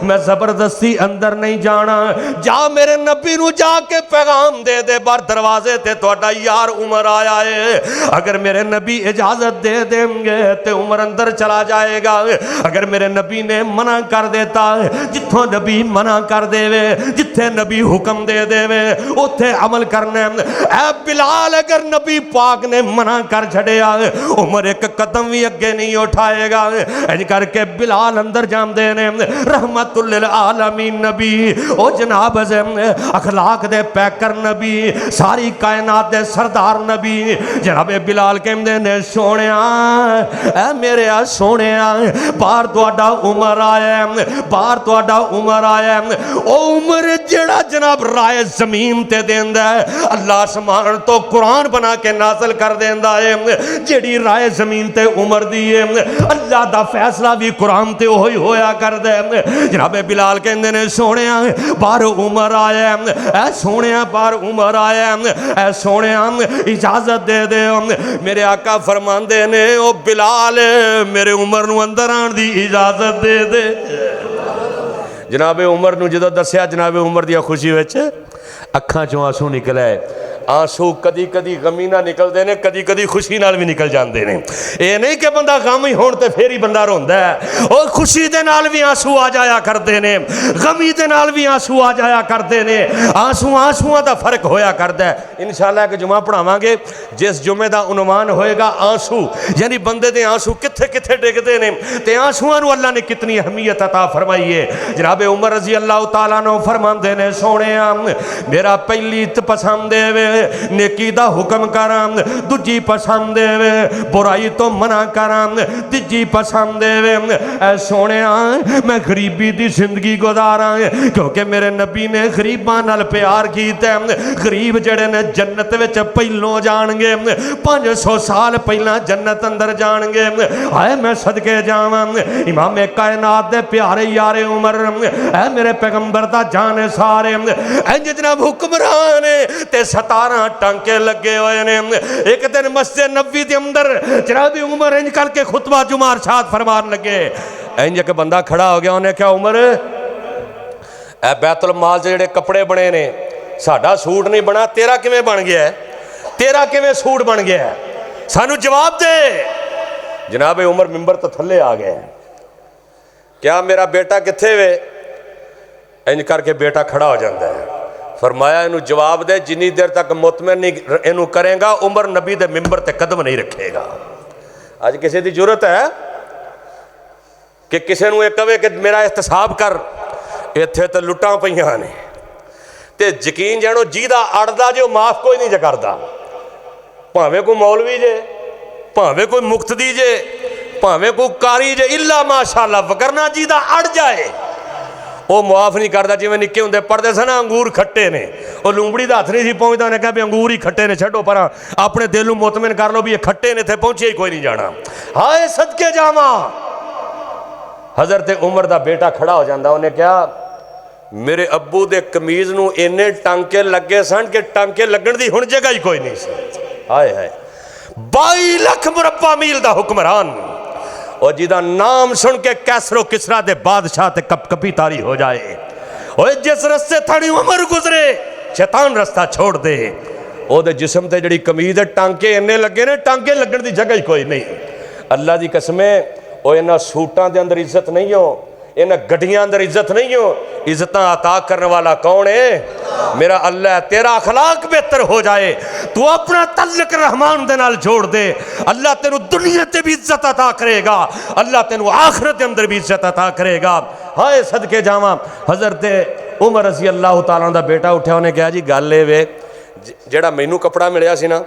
[SPEAKER 2] मैं जबरदस्ती अंदर नहीं जाना, जा मेरे नबी नू जाके पैगाम दे दे बार दरवाजे ते तुहाडा यार उमर आया है। अगर मेरे नबी इजाजत दे देंगे तो उमर अंदर चला जाएगा, अगर मेरे नबी ने मना कर देता, जिथों नबी मना कर देवे, जिथे नबी हुक्म दे देवे उथे अमल करने। ऐ बिलाल अगर नबी पाक ने मना कर छड़िया उमर एक कदम भी अगे नहीं उठाएगा। इंज करके बिलाल अंदर जाते ने, रहमतुल लिल आलमीन नबी, ओ जनाब अखलाक दे पैकर नबी, सारी कायनात दे सरदार नबी। जनाब बिलाल कहते ने सोहणिया ऐ मेरे सोहणिया बाहर तुहाडा उमर आया, बाहर तुहाडा उमर आया। ओ उमर जेड़ा जनाब राय जमीन ते देंदा है, अल्लाह आसमान तो कुरान बना के नाज़िल कर देंदा है। जेड़ी राय जमीन ते उमर दी है अल्लाह दा फैसला भी कुरान ते ओही होया करदा है। जनाब बिलाल कहंदे ने सोहणिया बाहर उमर आया, ऐ सोहणिया बाहर उमर आया, ऐ सोहणिया इजाजत दे दे। मेरे आका फरमांदे ने ओ बिलाल मेरे उमर नूं अंदर आण दी इजाजत दे दे। जनाबे उमर नूं जदों दस्सिया, जनाबे उमर दी खुशी विच अखां चों आंसू निकले। आंसू कदी कदी गमी ना निकलते हैं, कदी कदी खुशी नाल भी निकल जाते हैं। ये नहीं कि बंदा गम ही होण ते फिर ही बंदा रोंदा है, और खुशी दे नाल भी आंसू आ जाया करते हैं, गमी दे नाल भी आंसू आ जाया करते हैं। आंसुआं दा फर्क होया करता है। इंशाअल्लाह एक जुमा पढ़ावांगे जिस जुमे दा उनवान होएगा आंसू, यानी बंदे दे आंसू कित्थे कित्थे डिगदे ने ते आंसुआं नूं अल्लाह ने कितनी अहमियत अता फरमाई है। जनाब उमर रज़ी अल्लाह तआला अन्हु फरमांदे ने सोहणिया मेरा पहली पसंद वे नेकी दा हुक्म करा, दूजी पसंद वे बुराई तो मना करा, तीजी पसंद वे ऐ सोने मैं गरीबी दी जिंदगी गुजारा, क्योंकि मेरे नबी ने गरीबां नाल प्यार कीता। गरीब जड़े ने जन्नत विच पहलों जाणगे, 500 साल पहला जन्नत अंदर जाणगे। हाय मैं सदके जावां इमाम कायनात दे प्यारे यारे उमर ऐ मेरे पैगंबर दा जाने सारे इंज जनाब हुक्मरान ते 17 टांके लगे हुए ने। एक दिन मस्जिद नबी दे अंदर जनाब उमर इंज करके खुतबा जुमा इरशाद फरमान लगे। इंज एक बंदा खड़ा हो गया, उन्हें क्या उमर ए बैतुल माल से जेडे कपड़े बने ने साडा सूट नहीं बना, तेरा किवें बन गया है, तेरा किवें सूट बन गया है, सानू जवाब दे। जनाब उमर मिंबर तो थले आ गए, क्या मेरा बेटा किथे वे? इंज करके बेटा खड़ा हो जाता है। फरमाया इनू जवाब दे, जिन्नी देर तक मुतमिन नहीं इनू करेगा उमर नबी दे मिंबर ते कदम नहीं रखेगा। अज किसी की जरूरत है कि किसी नू कहे कि मेरा एहतसाब कर, इत्थे तो लुट्टां पईयां ने ते यकीन जानो जिहदा अड़दा जे माफ कोई नहीं करदा, भावें कोई मौलवी जे, भावें कोई मुक्तदी जे, भावें कोई कारी जे, इल्ला माशाअल्लाह वगरना जिहदा अड़ जाए वो मुआफ नहीं करता। जिवें निक्के हुंदे पढ़दे सन अंगूर खट्टे ने, वो लूंबड़ी दा हथ नहीं सी पहुंचदा, उन्हें कहा भी अंगूर ही खट्टे ने, छड्डो परां, अपने दिल नूं मुतमिन कर लो भी ये खट्टे ने, इत्थे पहुंचे ही कोई नहीं जाना। हाय सदके जावां हज़रत उमर दा बेटा खड़ा हो जाता, उन्हें कहा मेरे अब्बू दे कमीज़ नूं इन्ने टांके लगे सन कि टांके लगण दी हुण जगह ही कोई नहीं सी। हाय हाय 22 लाख मुरब्बा मील दा हुक्मरान, और जिदा नाम सुन के कैसरो किसरा दे बादशाह ते कपकपी तारी हो जाए। और जिस रस्ते थड़ी उमर गुजरे शैतान रास्ता छोड़ दे। ओदे जिस्म ते जड़ी कमीज टांके इन्ने लगे ने, टांके लगण दी जगह ही कोई नहीं। अल्लाह दी कसमें ओ इन्हां सूटां दे अंदर इज्जत नहीं हो, इन्हां गड्डियां अंदर इज्जत नहीं हो, इज्जतां अता करने वाला कौन है? मेरा अल्लाह है। तेरा अखलाक बेहतर हो जाए, तू अपना तल्लक रहमान दे नाल जोड़ दे, अल्लाह तेनू दुनिया ते भी इज्जत अता करेगा, अल्लाह तेनू आखिरत दे अंदर भी इज्जत अता करेगा। हाय सदके जावां हज़रत उमर रज़ी अल्लाह तआला दा बेटा उठ्या, उन्हें कहा जी गल ए वे जेड़ा मैनू कपड़ा मिलिया सी ना,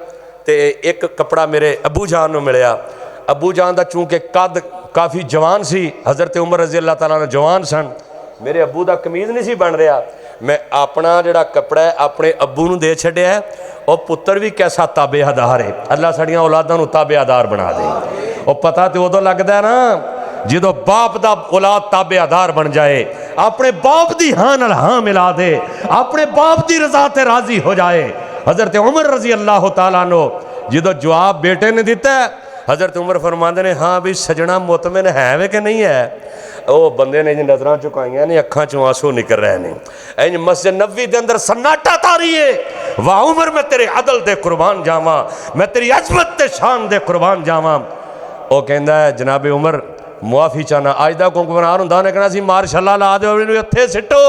[SPEAKER 2] ते एक कपड़ा मेरे अबू जान नू मिलिया। अबू जान दा चूंकि कद काफ़ी जवान सी, हज़रत उमर रज़ी अल्लाह तआला जवान सन, मेरे अबू दा कमीज़ नहीं सी बन रहा, मैं अपना जिहड़ा कपड़ा है अपने अबू नू दे छड्डिया। और पुत्र भी कैसा ताबेदार है, अल्लाह साड़ियां औलादां नू ताबेदार बना दे। और पता तो उदों लगदा है ना जो बाप दा औलाद ताबेदार बन जाए, अपने बाप दी हाँ नाल हाँ मिला दे, अपने बाप दी रज़ा ते राज़ी हो जाए। हज़रत उमर रज़ी अल्लाह तआला नो जो जवाब बेटे ने दिता, हज़रत उमर फरमाते ने हाँ भी सजना मुतमिन है वे कि नहीं है? वो बंदे ने नज़र झुकाइया ने, अखां चों आंसू निकल रहे हैं। इंज मस्जिद नबी दे अंदर सन्नाटा तारी है। वाह उमर मैं तेरे अदल दे कुर्बान जावां, मैं तेरी अजमत ते शान दे कुर्बान जावां। वो कहंदा है जनाब उमर मुआफ़ी चाहना, अज दा हुक्मरान हुंदा उन्हें कहना सी मार छल्ला ला दो, इत्थे सिटो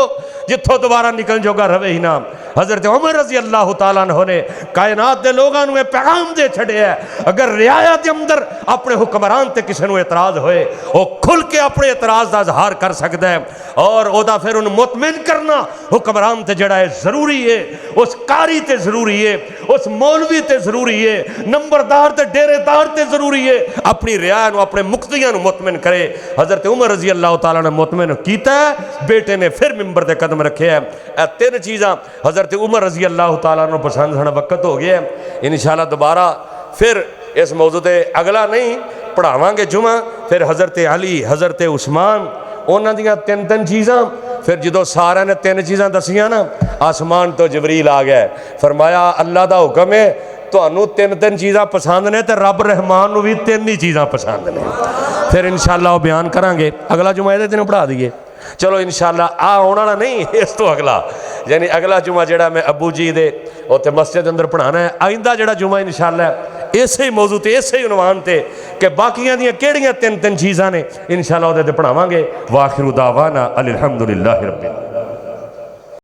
[SPEAKER 2] जिथों दोबारा निकल जोगा रवे ही ना। हज़रत उमर रज़ी अल्लाह तआला अन्हु ने कायनात दे लोगां नूं पैगाम दे छड़िया, अगर रियाया दे अंदर अपने हुक्मरान ते किसी नूं एतराज़ होए, वो खुल के अपने एतराज़ दा इजहार कर सकदा है, और ओदा फिर उन्हें मुतमिन करना हुक्मरान ते जड़ा है ज़रूरी है, उस कारी ते ज़रूरी है, उस मौलवी ते ज़रूरी है, नंबरदार ते डेरेदार ते ज़रूरी है, अपनी रियाया नूं अपने मुक्तियां नूं मुतमिन करे। हज़रत उमर रज़ी अल्लाह तआला ने मुतमिन कीता, बेटे ने फिर मिंबर ते कदम रखे है। ए तीन चीज़ां हज़रत उमर रज़ी अल्लाह तआला नूं पसंद सन। वक्त हो गया, इंशाअल्लाह दोबारा फिर इस मौजू ते अगला नहीं पढ़ावांगे जुमा, फिर हज़रत अली हज़रत उस्मान उन्हां दियां तीन तीन चीज़ां। फिर जो सारे ने तीन चीज़ां दसियां ना, आसमान तो जबरील आ गया, फरमाया अल्लाह का हुक्म है तुहानू तीन तीन चीज़ां पसंद ने, तो रब रहमान नूं भी तीन ही चीज़ां पसंद ने। फिर इंशाअल्लाह बयान करांगे, अगला जुमा इहदे ते पढ़ा दईए। चलो इंशाअल्लाह आने वाला नहीं, इस तो अगला यानी अगला जुमा जिहड़ा मैं अबू जी दे उत्थे मस्जिद अंदर पढ़ाना है। आइंदा जिहड़ा जुमा इंशाअल्लाह इसे ही मौजू ते इसे ही उनवान ते कि बाकियां दियां केड़ियां तीन तीन चीज़ां ने इंशाअल्लाह उहदे ते पढ़ावांगे। वाखिरु दावाना अनिल हम्दुलिल्लाहि रब्बिल